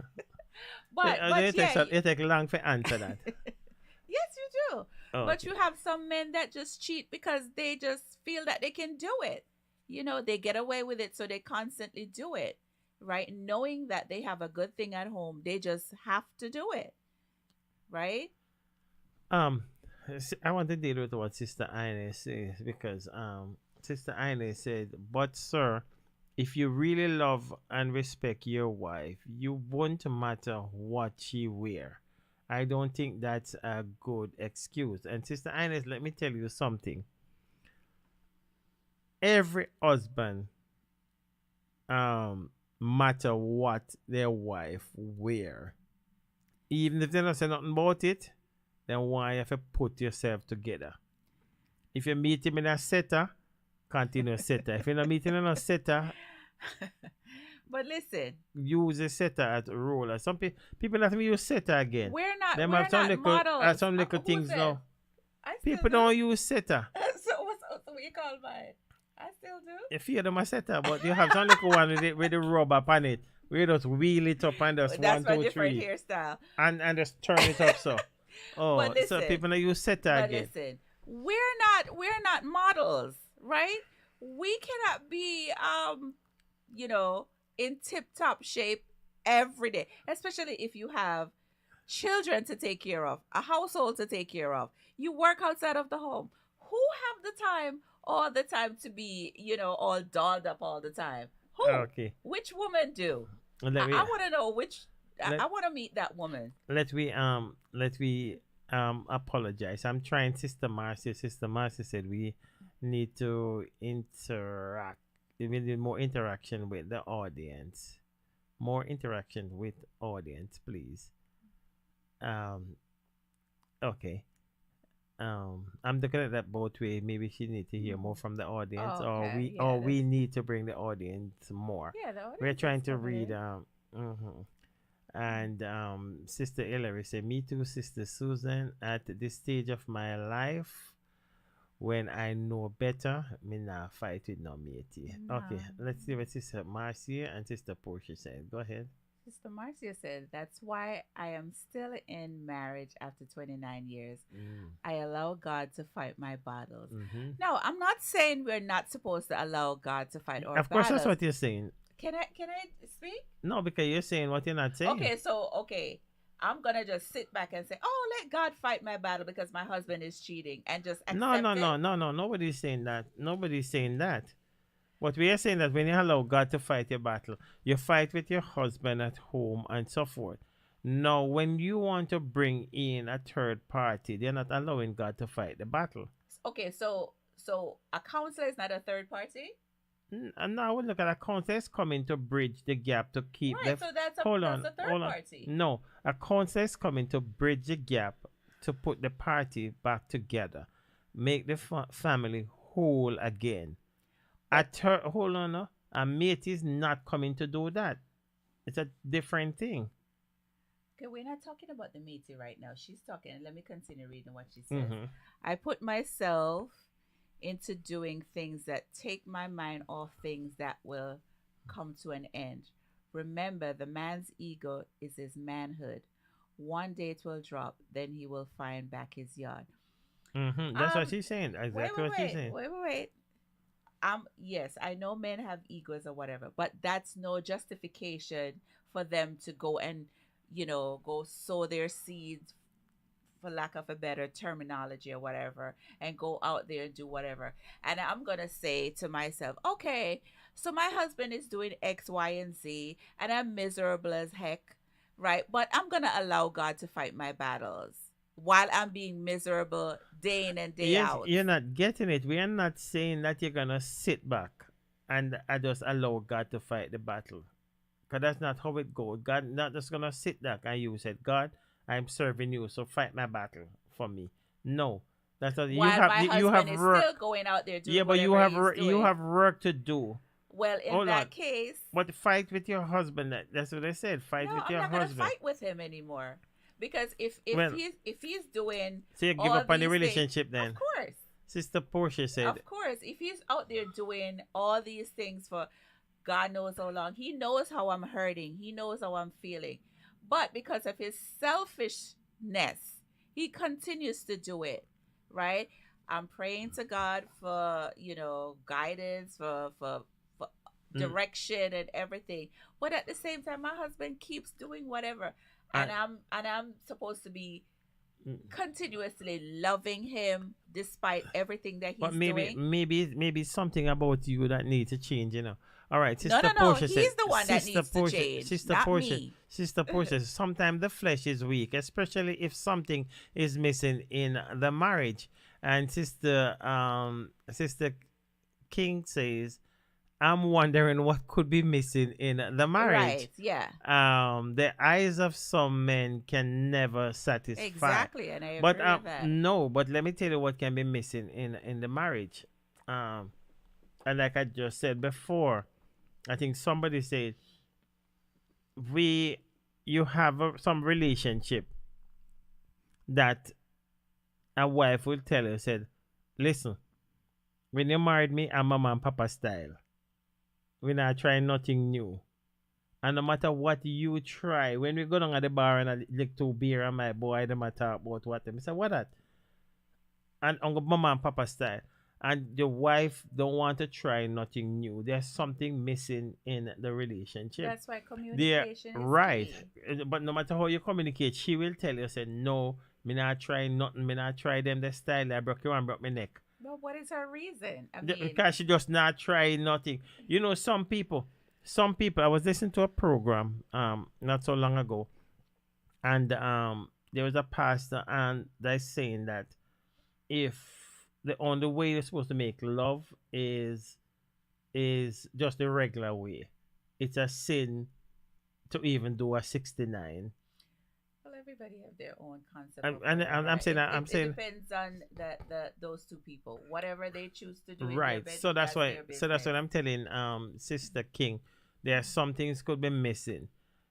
But it, takes yeah, it take long to answer that. yes, you do. Oh, But okay. you have some men that just cheat because they just feel that they can do it. You know, they get away with it, so they constantly do it, right? Knowing that they have a good thing at home, they just have to do it, right? I want to deal with what Sister Ine says, because Sister Ine said, "But sir, if you really love and respect your wife, you won't matter what she wear." I don't think that's a good excuse. And Sister Ines, let me tell you something. Every husband, matter what their wife wear, even if they don't say nothing about it, then why have to put yourself together? If you meet him in a setter, continue setter. If you're not meeting in a setter, But listen, use a setter as a roller. Some people have to use setter again. we're not Them we're have some not little, models. some little Who things said? now. I still People do. don't use setter. So what you call mine? I still do. You fear them a setter, but you have some little one with the rubber upon it. We just wheel it up and just That's my 1, 2, different 3, hairstyle. and just turn it up so. Oh, But so listen, people don't use setter But again. listen, we're not models, right? We cannot be in tip top shape every day, especially if you have children to take care of, a household to take care of. You work outside of the home. Who have the time all the time to be, all dolled up all the time? Who? Okay. Which woman do? Let me I want to know which. Let- I want to meet that woman. let me apologize. I'm trying Sister Marcy. Sister Marcy said we need to interact. We need more interaction with the audience. More interaction with audience, please. Okay. I'm looking at that both way. Maybe she need to hear more from the audience, Oh, or okay. we Yeah, or we need to bring the audience more. Yeah, the We're audience trying is to coming read in. and Sister Hilary said, "Me too, Sister Susan. At this stage of my life, when I know better, me not fight with no matey." Okay, Nah. let's see what Sister Marcia and Sister Portia said. Go ahead. Sister Marcia said, "That's why I am still in marriage after 29 years. I allow God to fight my battles." Mm-hmm. Now, I'm not saying we're not supposed to allow God to fight our Of course, battles. that's what you're saying. Can I speak? No, because you're saying what you're not saying. Okay. I'm gonna just sit back and say, "Oh, let God fight my battle because my husband is cheating," and just accept No. it. Nobody's saying that. Nobody's saying that. What we are saying that when you allow God to fight your battle, you fight with your husband at home and so forth. Now, when you want to bring in a third party, they're not allowing God to fight the battle. Okay, so a counselor is not a third party, And now we look at a counselor is coming to bridge the gap to keep right? the. So that's a Hold on, third hold on. party. No, a counselor is coming to bridge the gap to put the party back together, make the family whole again. Hold on, no. A mate is not coming to do that. It's a different thing. Okay, we're not talking about the meeting right now. She's talking. Let me continue reading what she says. Mhm. I put myself into doing things that take my mind off things that will come to an end. Remember, the man's ego is his manhood. One day it will drop, then he will find back his yard. That's Um, what she's saying. Exactly what she's saying. Wait. Yes, I know men have egos or whatever, but that's no justification for them to go and, go sow their seeds for lack of a better terminology or whatever, and go out there and do whatever. And I'm going to say to myself, okay, so my husband is doing X, Y, and Z, and I'm miserable as heck, right? But I'm going to allow God to fight my battles while I'm being miserable day in and day out. You're not getting it. We are not saying that you're going to sit back and just allow God to fight the battle. Because that's not how it goes. God not just going to sit back and you said, God, I'm serving you, so fight my battle for me. No. That's not, While my husband is work. still going out there doing Yeah, but you whatever he's you doing. have work to do. Well, in Hold that on. case, But fight with your husband. That's what I said. Fight no, with I'm your not going to husband. fight with him anymore. Because if Well, he's doing So you give all up on the these things- relationship then. Of course. Sister Portia said, Of course, if he's out there doing all these things for God knows how long, he knows how I'm hurting, he knows how I'm feeling. But because of his selfishness, he continues to do it, right? I'm praying to God for, guidance, for direction and everything. But at the same time, my husband keeps doing whatever. And I'm supposed to be continuously loving him despite everything that he's but doing. maybe something about you that needs to change, All right, Sister No. Portia He's said, the one that Sister needs Portia, to change, Sister not Portia, me. Sister Portia, sometimes the flesh is weak, especially if something is missing in the marriage. And Sister King says, I'm wondering what could be missing in the marriage. Right, yeah. The eyes of some men can never satisfy. Exactly, and I agree But with that. no, but let me tell you what can be missing in the marriage. And like I just said before, I think somebody said you have some relationship that a wife will tell you, said, listen, when you married me, I'm mama and papa style. We're not trying nothing new. And no matter what you try, when we go down at the bar and I lick 2 beer and my boy, them talk about what them. I say, what that? And on mama and papa style. And the wife don't want to try nothing new. There's something missing in the relationship. That's why communication is right. key. But no matter how you communicate, she will tell you, say, no, me not try nothing. Me not try them the style. I broke your arm, broke my neck. But what is her reason? Because she just not try nothing. Some people, I was listening to a program not so long ago, and there was a pastor and they're saying that if the only way you're supposed to make love is just the regular way, it's a sin to even do a 69. Well, everybody have their own concept. I'm saying it depends on those two people. Whatever they choose to do. Right. So that's what I'm telling Sister King. There are some things could be missing.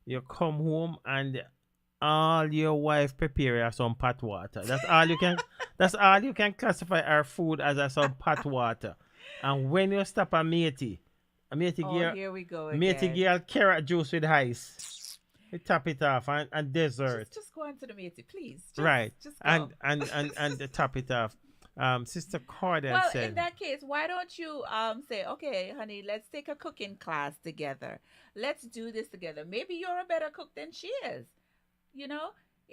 You come home and all your wife prepare you some pot water. That's all you can. That's all you can classify our food as some pot water. And when you stop a matey girl, here we go again. matey girl carrot juice with ice. You top it off and dessert. Just go on to the matey, please. Right. Just go. And top it off. Sister Cordell Well, said, in that case, why don't you say, okay, honey, let's take a cooking class together. Let's do this together. Maybe you're a better cook than she is.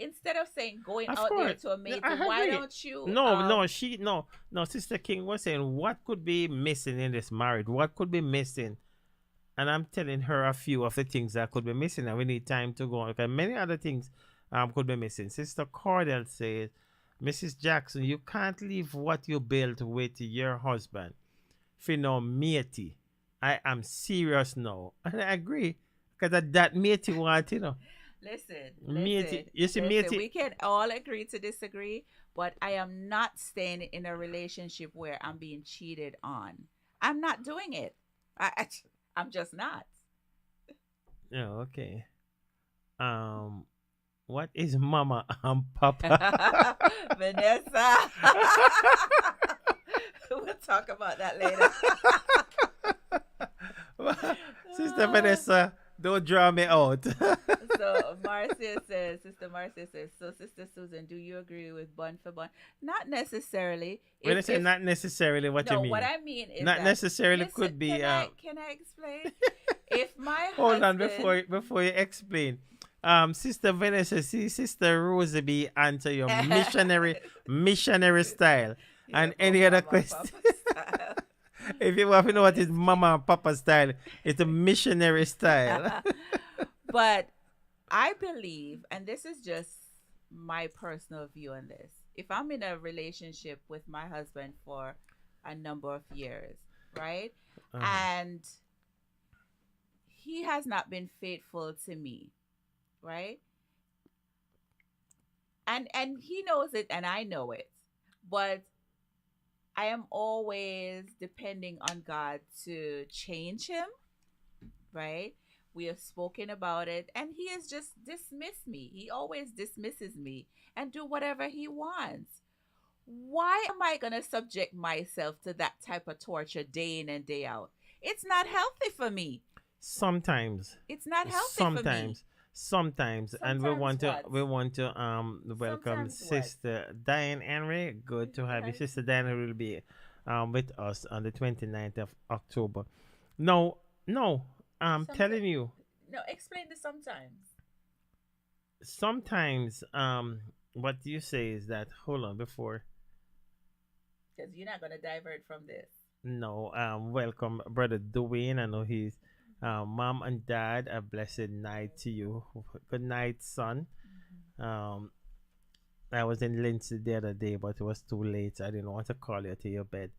Instead of saying going Of out there course. to a mate, I why agree. don't you? No. Sister King was saying, what could be missing in this marriage? What could be missing? And I'm telling her a few of the things that could be missing, and we need time to go on. Okay, many other things could be missing. Sister Cordell says, Mrs. Jackson, you can't leave what you built with your husband for no matey. I am serious now. And I agree. Because that matey want, Listen, matey. You see, listen, matey. we can all agree to disagree, but I am not staying in a relationship where I'm being cheated on. I'm not doing it. I'm just not. Oh, okay. What is Mama and Papa? Vanessa. We'll talk about that later. Sister Vanessa, don't draw me out. So Sister Marcia says, so Sister Susan, do you agree with bun for bun? Not necessarily. When I say not necessarily, what you mean? What I mean is not that, necessarily listen, could be. Can I explain? If my hold husband, on before you explain. Sister Vanessa, see Sister Rosie be answer your missionary style. And any other question? If you want to know what is Mama and Papa style, it's a missionary style. But I believe, and this is just my personal view on this, if I'm in a relationship with my husband for a number of years, right? And he has not been faithful to me, right? And he knows it and I know it. But I am always depending on God to change him, right? We have spoken about it and he has just dismissed me. He always dismisses me and do whatever he wants. Why am I going to subject myself to that type of torture day in and day out? It's not healthy for me. Sometimes. It's not healthy for me. Sometimes, and we want to welcome Sometimes what? Sister Diane Henry. Good to have you. Sister Diane will be with us on the 29th of October. No, I'm telling you. No, explain this sometimes. Sometimes, what you say is that, hold on, before. Because you're not going to divert from this. No, welcome, Brother Dwayne. I know he's mom and dad, a blessed night to you. Good night, son. I was in Lindsay the other day, but it was too late. I didn't want to call you to your bed.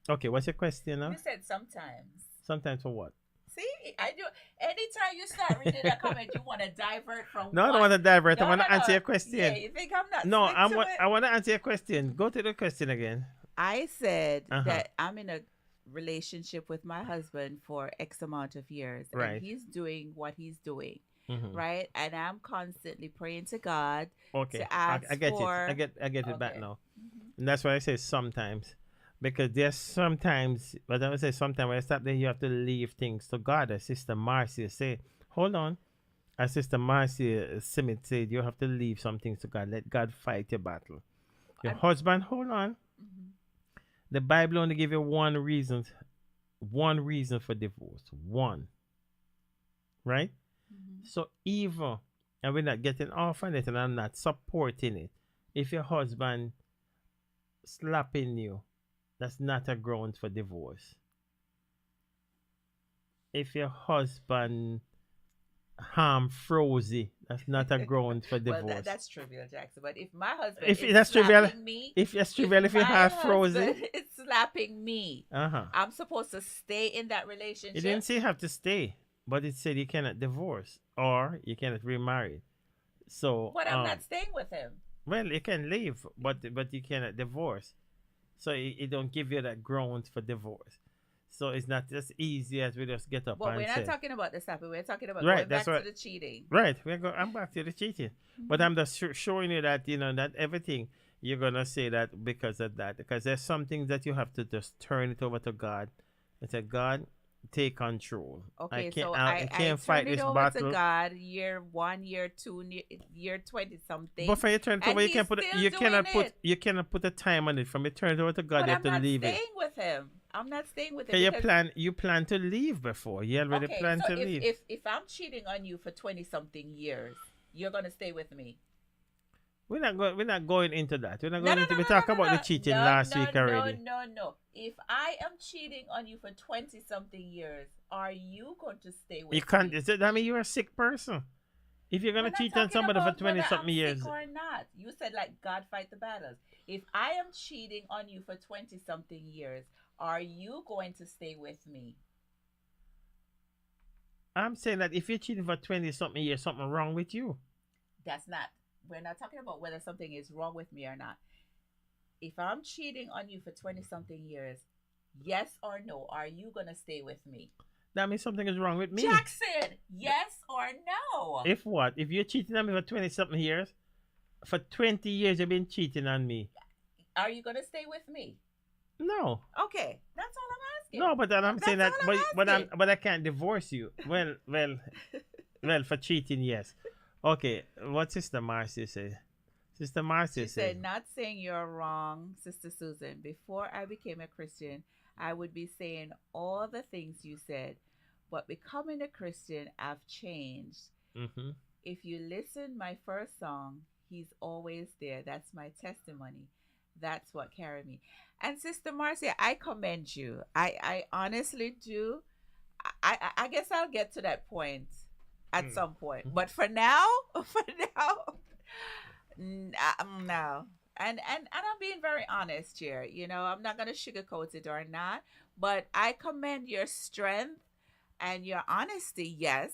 Okay, what's your question now? You said sometimes. Sometimes for what? See, I do. Anytime you start reading a comment, you want to divert from. No, I don't want to divert. No, I want to no, answer no. your question. Yeah, you think I'm not? No, slick to it? I want to answer your question. Go to the question again. I said that I'm in a relationship with my husband for X amount of years, Right. and he's doing what he's doing, Mhm. right? And I'm constantly praying to God Okay, to ask I get for. it. I get it back Okay. now. And that's why I say sometimes. Because there's sometimes, but I would say sometimes when I stop there, you have to leave things to God. As Sister Marcia said, hold on. As Sister Marcia Simit said, you have to leave some things to God. Let God fight your battle. Your husband, hold on. The Bible only give you one reason for divorce. One. Right? So even, and we're not getting off on it, and I'm not supporting it. If your husband slapping you, that's not a ground for divorce. If your husband harm Frozy, that's not a ground for divorce. Well, that's trivial, Jackson. But if my husband If is that's trivial, slapping me, if you my have husband Frozy, is slapping me, I'm supposed to stay in that relationship. it didn't say you have to stay, but it said you cannot divorce or you cannot remarry. So, But I'm not staying with him. well, you can leave, but you cannot divorce. So it don't give you that ground for divorce. So it's not just easy as we just get up But and we're say. not talking about the slapping. We're talking about Right, going back that's right. to the cheating. Right, I'm back to the cheating, but I'm just showing you that that everything you're gonna say that because of that, because there's some things that you have to just turn it over to God and say, God, take control. Okay, I I can't fight turn it this over battle. to God year 1, year 2, year 20 something. But for you turn it and over, you he's can put still you doing cannot put it. you cannot put a time on it. From you turn it over to God, But you I'm have to not leave it. staying with him. I'm not staying with him. Okay, because- you plan to leave before. You already okay, plan so to leave. if I'm cheating on you for 20 something years, you're gonna stay with me. We're not going into that. We're not No, going no, into. no, We no, talked no, about no. the cheating No, last no, week already. No. If I am cheating on you for 20 something years, are you going to stay with You can't. me? That mean you're a sick person. If you're We're gonna not cheat on talking somebody for about 20 whether something I'm years, sick or not. You said like God fight the battles. If I am cheating on you for 20 something years, are you going to stay with me? I'm saying that if you're cheating for 20 something years, something wrong with you. That's not. We're not talking about whether something is wrong with me or not. If I'm cheating on you for 20 something years, yes or no, are you going to stay with me? That means something is wrong with me. Jackson, yes or no? If what? If you're cheating on me for 20 something years, for 20 years you've been cheating on me. Are you going to stay with me? No. Okay, that's all I'm asking. No, but then I'm saying that, That's all I'm but I can't divorce you. Well, for cheating, yes. Okay, what Sister Marcia say? Sister Marcia She said, said, not saying you're wrong, Sister Susan. Before I became a Christian, I would be saying all the things you said. But becoming a Christian, I've changed. Mm-hmm. If you listen, my first song, He's Always There. That's my testimony. That's what carried me. And Sister Marcia, I commend you. I honestly do. I guess I'll get to that point at some point. But for now, no. And I'm being very honest here. You know, I'm not gonna sugarcoat it or not. But I commend your strength and your honesty, yes.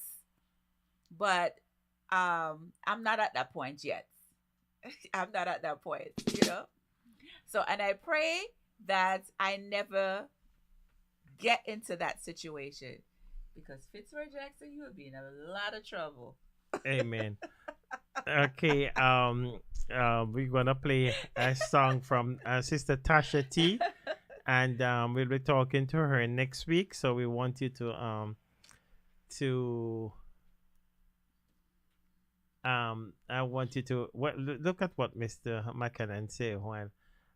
But I'm not at that point yet. I'm not at that point, you know. So, and I pray that I never get into that situation, because Fitzroy Jackson, you will be in a lot of trouble. Amen. Okay, we're gonna play a song from Sister Tasha T, and we'll be talking to her next week. So we want you to I want you to look at what Mr. McKinnon said when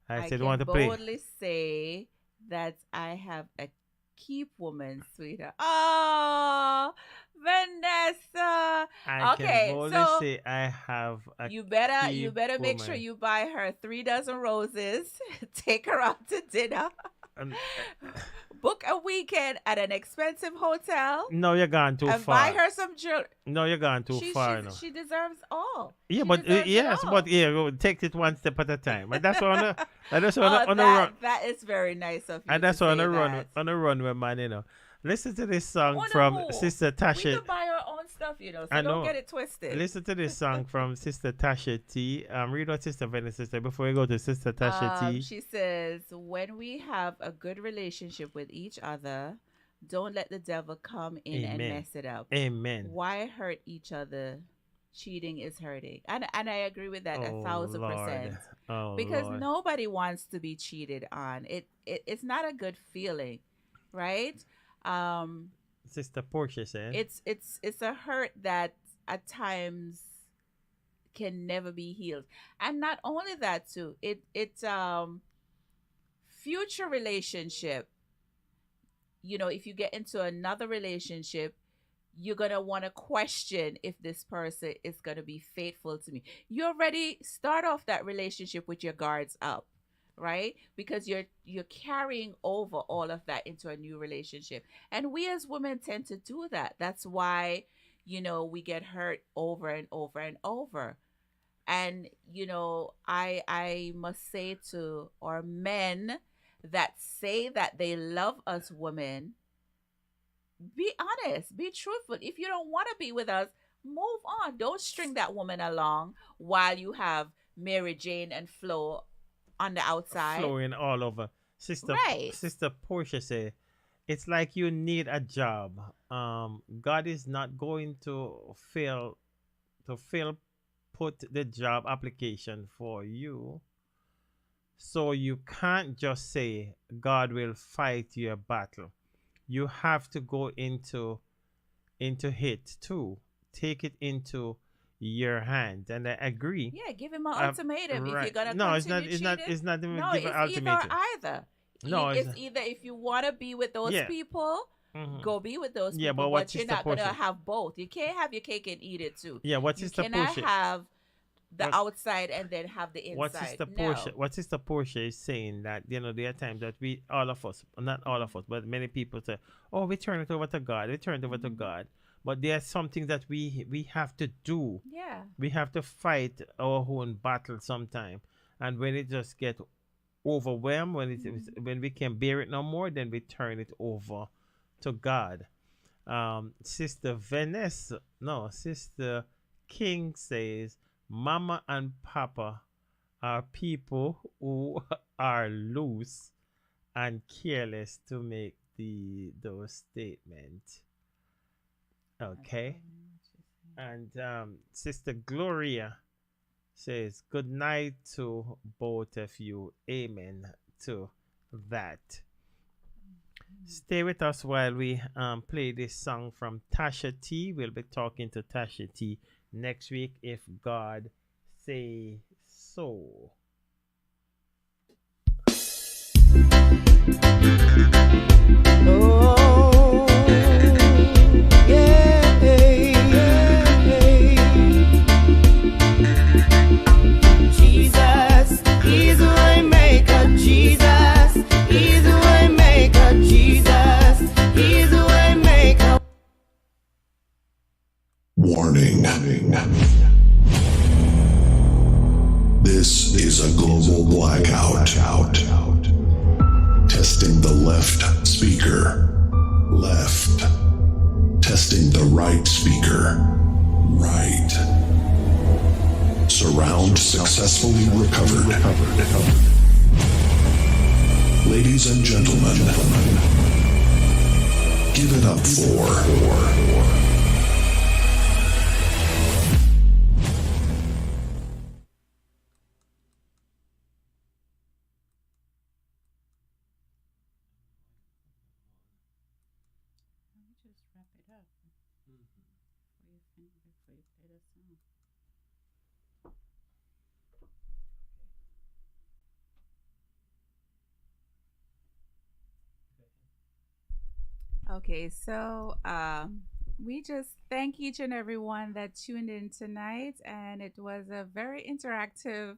I said want to play. I can boldly say that I have a keep woman, sweetheart. Oh, Vanessa. I Okay, can boldly so say I have a you better make sure woman. you buy her 3 dozen roses, take her out to dinner, Um, book a weekend at an expensive hotel, no, you're gone too and far. buy her some jewelry. No, you're gone too far now. She deserves all. Yeah, She but deserves it yes, all. but yeah, go take it one step at a time. But that's on the that's Oh, on the run, that is very nice of you. and that's to on say the run that. on the runway, man. You know, listen to this song On the from move. Sister We Tasha. can buy our own stuff, you know, so I don't know. get it twisted. Listen to this song from Sister Tasha T. Read what Sister Vanessa said before we go to Sister Tasha T. She says, when we have a good relationship with each other, don't let the devil come in and Amen. mess it up. Amen. Why hurt each other? Cheating is hurting. And I agree with that Oh, 1,000%. Oh, Because Lord. nobody wants to be cheated on. It's not a good feeling, right? Sister Portia said. It's a hurt that at times can never be healed. And not only that too, it's future relationship, you know, if you get into another relationship, you're gonna want to question if this person is gonna be faithful to me. You already start off that relationship with your guards up, right? Because you're carrying over all of that into a new relationship. And we as women tend to do that. That's why, you know, we get hurt over and over and over. And, you know, I must say to our men that say that they love us women, be honest, be truthful. If you don't want to be with us, move on. Don't string that woman along while you have Mary Jane and Flo on the outside. Flowing all over. Sister Right. Sister Portia said, it's like you need a job. God is not going to put the job application for you. So you can't just say God will fight your battle. You have to go into it too. Take it into your hand. And I agree. Yeah, give him an ultimatum if Right. you're gonna No, continue it's not cheating. even No, give it's an ultimatum. either either. No, it's it's- either if you want to be with those Yeah. people, Mhm. go be with those Yeah, people, but what but you're Sister not gonna Portia- have both. You can't have your cake and eat it too. Yeah, what You Sister cannot Portia have the What- outside and then have the inside. what Sister Portia is saying, that you know there are times that we, all of us, not all of us, but many people say, oh, we turn it over to God, we turn it over to God. But there are some things that we have to do. Yeah. We have to fight our own battle sometime. And when it just get overwhelmed, when we can bear it no more, then we turn it over to God. Sister King says, Mama and Papa are people who are loose and careless to make those statements. Okay. And Sister Gloria says, good night to both of you. Amen to that. Stay with us while we play this song from Tasha T. We'll be talking to Tasha T next week if God say so. Oh, yeah, yeah, yeah. Testing the left speaker. Left. Testing the right speaker. Right. Surround successfully recovered. Ladies and gentlemen, give it up for Just wrap it up before you play the song. Okay, so we just thank each and everyone that tuned in tonight, and it was a very interactive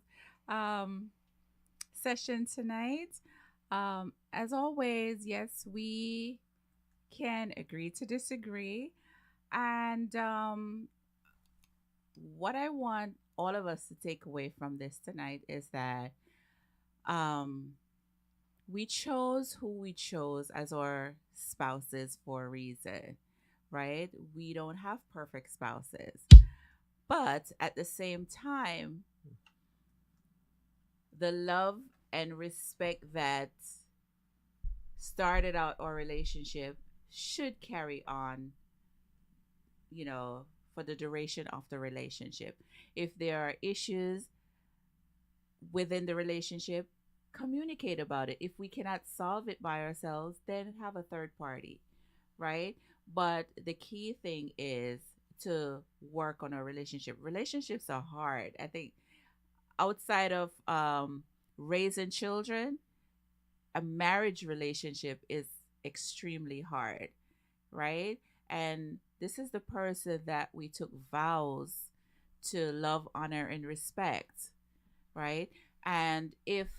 session tonight. As always, yes, we can agree to disagree, and what I want all of us to take away from this tonight is that we chose who we chose as our spouses for a reason, right? We don't have perfect spouses. But at the same time, the love and respect that started out our relationship should carry on, for the duration of the relationship. If there are issues within the relationship, communicate about it. If we cannot solve it by ourselves, then have a third party, right? But the key thing is to work on a relationship. Relationships are hard. I think outside of raising children, a marriage relationship is extremely hard, right? And this is the person that we took vows to love, honor, and respect, right? And if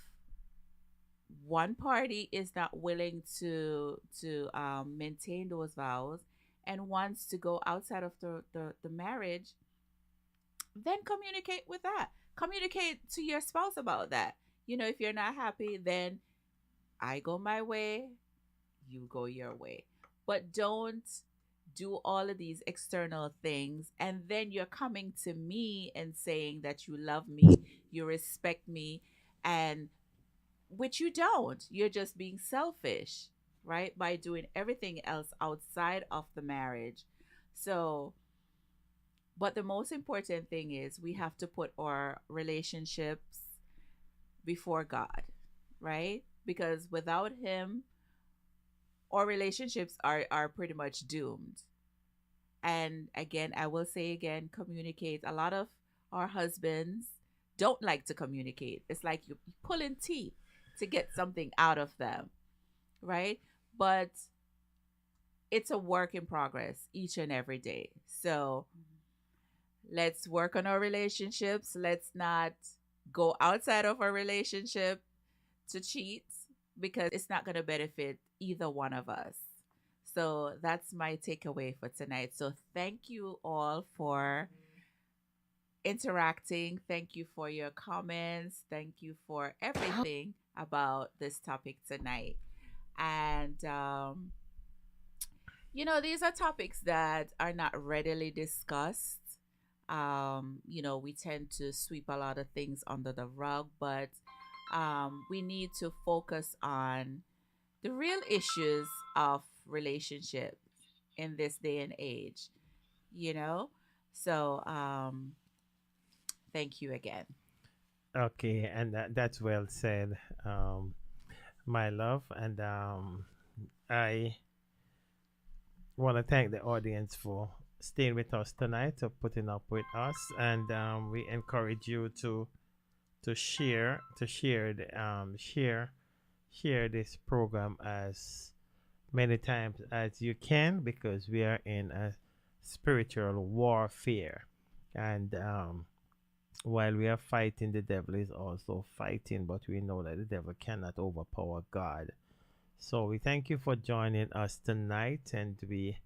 one party is not willing to maintain those vows and wants to go outside of the marriage, then communicate with that. Communicate to your spouse about that. If you're not happy, then I go my way, you go your way. But don't do all of these external things and then you're coming to me and saying that you love me, you respect me, and which you don't. You're just being selfish, right? By doing everything else outside of the marriage. So, but the most important thing is we have to put our relationships before God, right? Because without Him, our relationships are pretty much doomed. And again, I will say again, communicate. A lot of our husbands don't like to communicate. It's like you're pulling teeth to get something out of them, right? But it's a work in progress each and every day. So let's work on our relationships. Let's not go outside of our relationship to cheat because it's not going to benefit either one of us. So that's my takeaway for tonight. So thank you all for interacting. Thank you for your comments. Thank you for everything about this topic tonight. And, these are topics that are not readily discussed. We tend to sweep a lot of things under the rug, but we need to focus on the real issues of relationships in this day and age, So, thank you again. Okay, and that's well said, my love. And I want to thank the audience for staying with us tonight, for putting up with us, and we encourage you to share this program as many times as you can, because we are in a spiritual warfare, and while we are fighting, the devil is also fighting, but we know that the devil cannot overpower God. So we thank you for joining us tonight, and we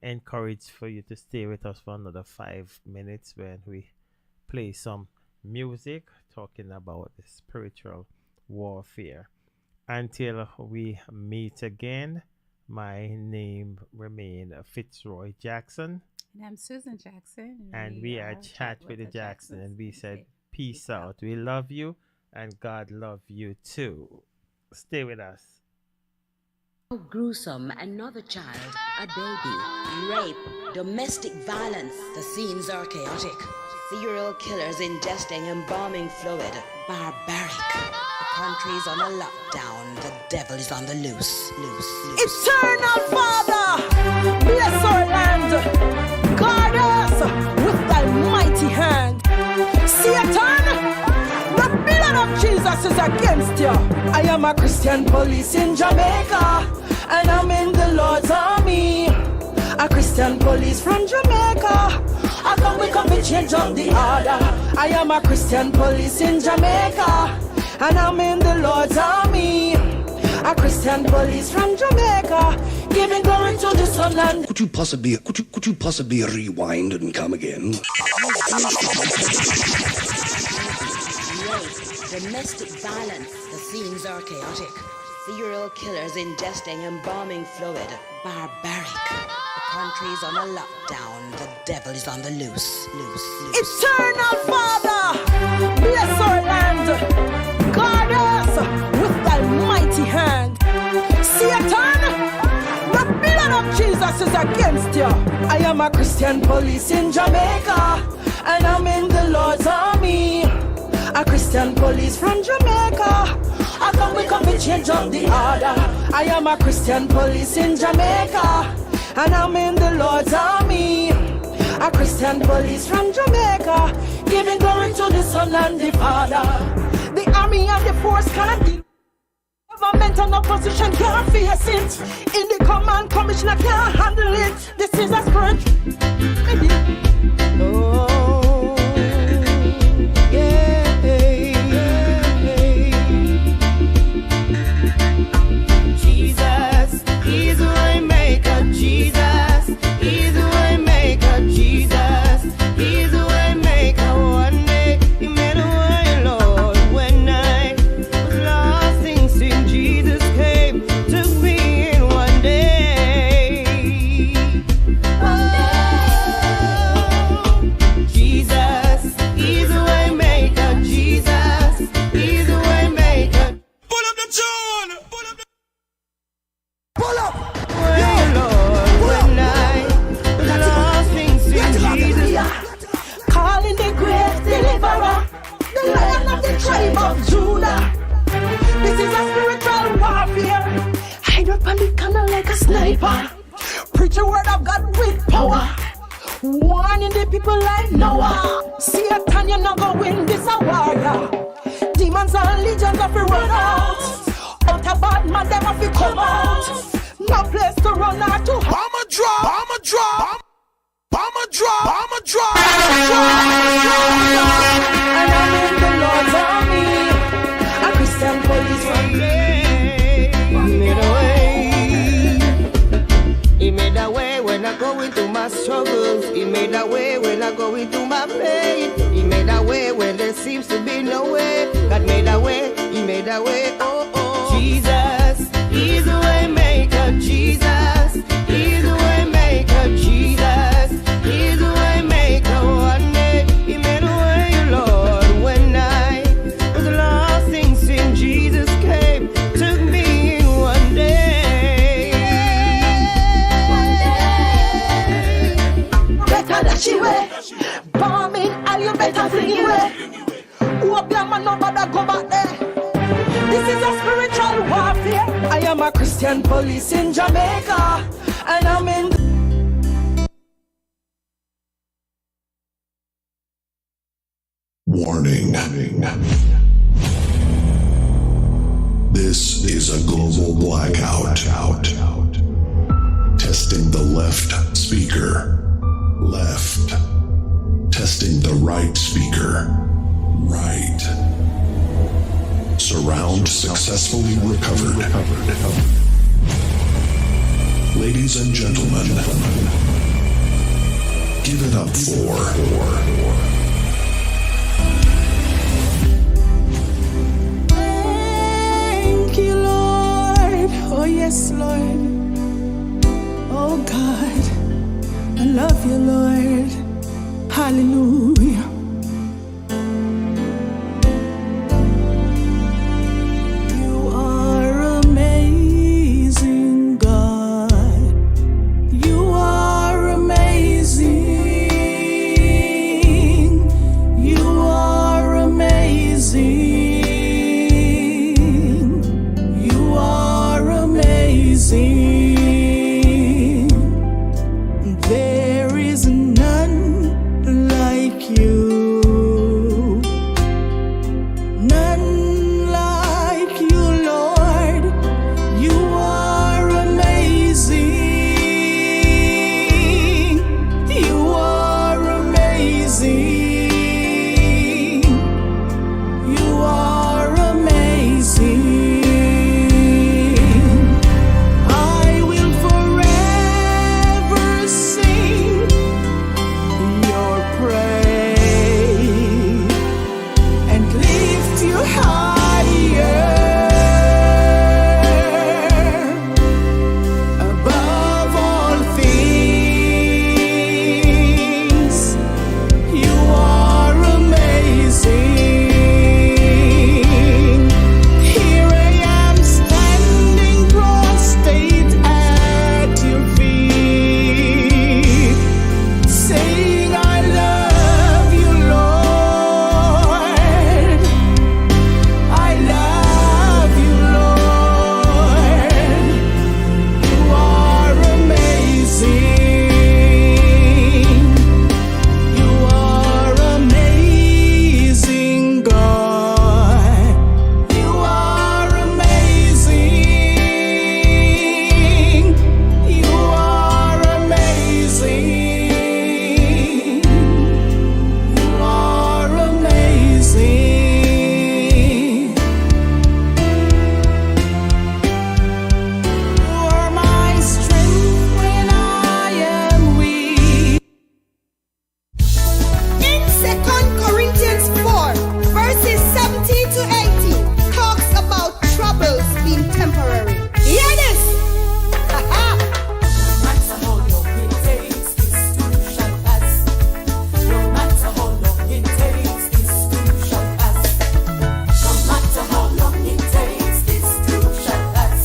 encourage for you to stay with us for another 5 minutes when we play some music talking about the spiritual warfare. Until we meet again, my name remains Fitzroy Jackson. And I'm Susan Jackson. And we are Chat with the Jackson. And we said, peace out. We love you and God love you too. Stay with us. How gruesome. Another child, a baby, rape, domestic violence. The scenes are chaotic. Serial killers ingesting embalming fluid. Barbaric. The country's on a lockdown. The devil is on the loose. Eternal Father, bless our land. Guard us with thy mighty hand. Satan, the blood of Jesus is against you. I am a Christian police in Jamaica, and I'm in the Lord's army. A Christian police from Jamaica. I come to change up the order. I am a Christian police in Jamaica, and I'm in the Lord's army. A Christian police from Jamaica, giving glory to the sun and... Could you possibly rewind and come again? Rape, domestic violence. The scenes are chaotic. Serial killers ingesting embalming fluid. Barbaric. The country's on a lockdown. The devil is on the loose. Eternal Father, bless our land. Guard us with thy mighty hand. Satan, the blood of Jesus is against you. I am a Christian police in Jamaica, and I'm in the Lord's army. A Christian police from Jamaica. I come to change up the order. I am a Christian police in Jamaica, and I'm in the Lord's army. A Christian police from Jamaica, giving glory to the Son and the Father. The army and the force can't deal. Government and opposition can't face it. In the command, commissioner can't handle it. This is a spirit. Oh, yeah. Jesus is the way maker. Jesus is the way maker. Jesus is the way maker. One day he made a way, Lord. When I was lost in sin, Jesus came, took me in one day. Jesus is the way maker. Jesus is the way maker. Pull up the tune! Pull up the... Pull up! Well, Lord, when I was lost in sin, Jesus, calling the great deliverer, the Lion of the tribe of Judah. This is a spiritual warfare. Hide up on the corner like a sniper. Preach the word of God with power. Warning the people like Noah. Satan, you're not gonna win this a warrior. Demons and legions of the run out. Out of bad man, them have to come out. No place to run out to. Bomber drop! Bomber drop! Bomber drop! Bomber drop! And I'm in the Lord's army. A Christian police one day. He made a way. He made a way when I go into my struggles. He made a way when I go into my pain. He made a way when there seems to be no way. God made a way. He made a way. Oh, oh. Jesus is the way maker. Jesus is the way maker. Jesus is the way maker. One day he made a way, Lord. When I was lost in sin, Jesus came, took me in one day. Better that she way. Bombing, all you better fling away. Hope your man no bother go back there. This is a spiritual warfare. I am a Christian police in Jamaica, and I'm in the... Warning. This is a global blackout. Testing the left speaker. Left. Testing the right speaker. Right. Surround successfully recovered. Ladies and gentlemen, give it up for Lord, oh yes, Lord. Oh God, I love you, Lord. Hallelujah. You are amazing, God. You are amazing. You are amazing. You are amazing. There is none like you. None like you, Lord. You are amazing. You are amazing. You are amazing. I will forever sing your praise and lift you higher above all things. You are amazing. Here I am standing prostrate at your feet, saying I love you, Lord. I love you, Lord. You are amazing. You are amazing, God. You are amazing. You are amazing. You are amazing. You are my strength when I am weak. In 2 Corinthians 4, verses 17 to 18, talks about troubles being temporary. Hear this! Ha-ha! No matter how long it takes, this too shall pass. No matter how long it takes, this too shall pass. No matter how long it takes, this too shall pass.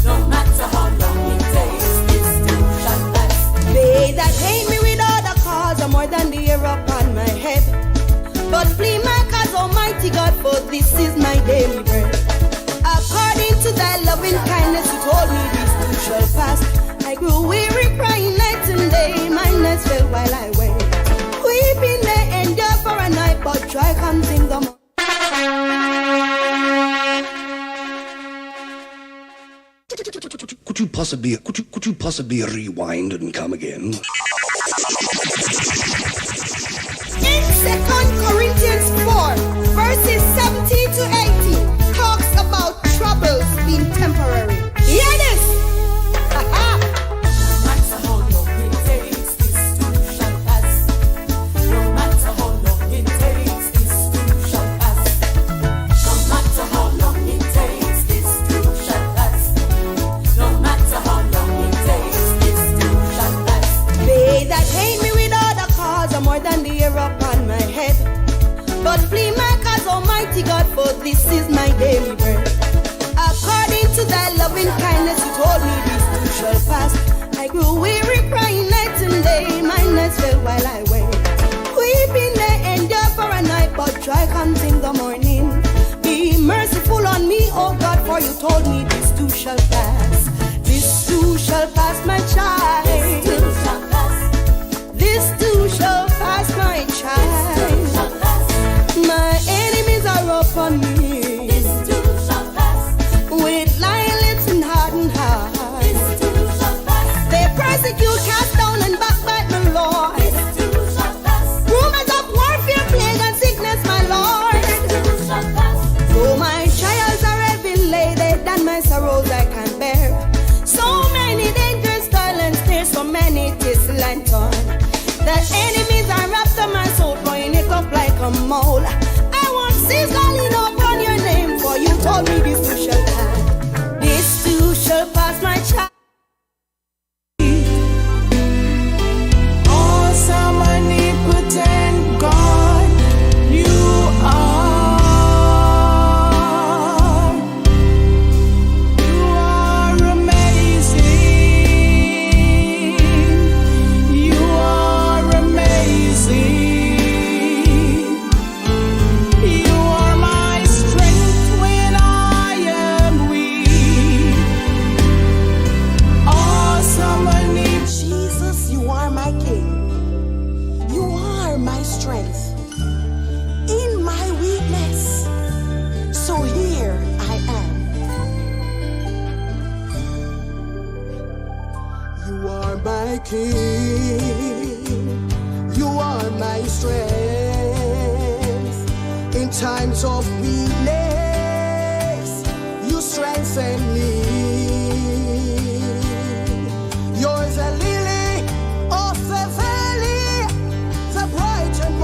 No matter how long it takes, this too shall pass. They that hate me without a cause are more than the hair upon my head. But flee my cause, Almighty God, for this is my daily bread. According to thy loving kindness, you told me this too shall pass. I grew weary, crying night and day. My nights fell while I wait. Weeping may endure for a night, but joy comes in the morning. Could you possibly rewind and come again? In 2 Corinthians 4, verses 17 to 18, talks about troubles being temporary. Hear this! Ha-ha! No matter how long it takes, this too shall pass. No matter how long it takes, this too shall pass. No matter how long it takes, this too shall pass. No matter how long it takes, this too shall pass. They that hate me without a cause are more than the hair upon my head. But flee my cause, Almighty God, for this is my daily bread. According to thy loving kindness, you told me this too shall pass. I grew weary, crying night and day. My nights fell while I wait. Weeping may endure for a night, but joy comes in the morning. Be merciful on me, oh God, for you told me this too shall pass. This too shall pass, my child. This too shall pass. This too shall pass, my child. My enemies are upon me. This too shall pass. With lying lips and hardened hearts. This too shall pass. You are my King, you are my strength. In times of weakness, you strengthen me. You're the lily of the valley, the bright and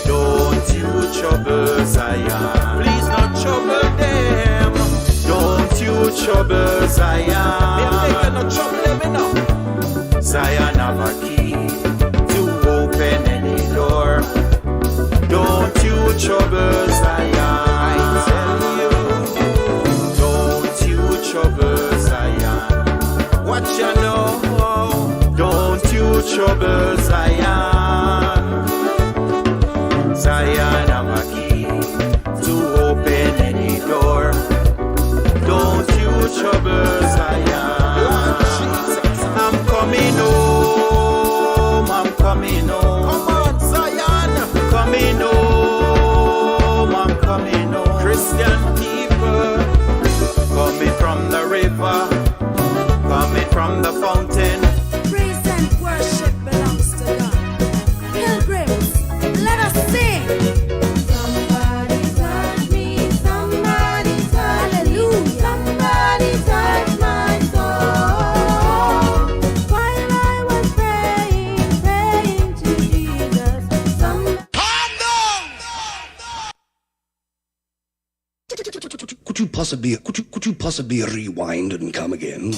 Don't you trouble Zion. Please not trouble them. Don't you trouble Zion. If they cannot trouble them enough. Zion have a key to open any door. Don't you trouble Zion. I tell you. Don't you trouble Zion. What you know? Don't you trouble Zion. Zion have a key to open any door. Don't you trouble Zion. I'm coming home. I'm coming home. Come on, Zion. Coming home. I'm coming home. Christian people coming from the river, coming from the fountain. Praise and worship belongs to God. Pilgrims, let us sing. Somebody touch me, somebody touch Hallelujah. Somebody touch my soul. While I was praying to Jesus. Could you possibly rewind and come again?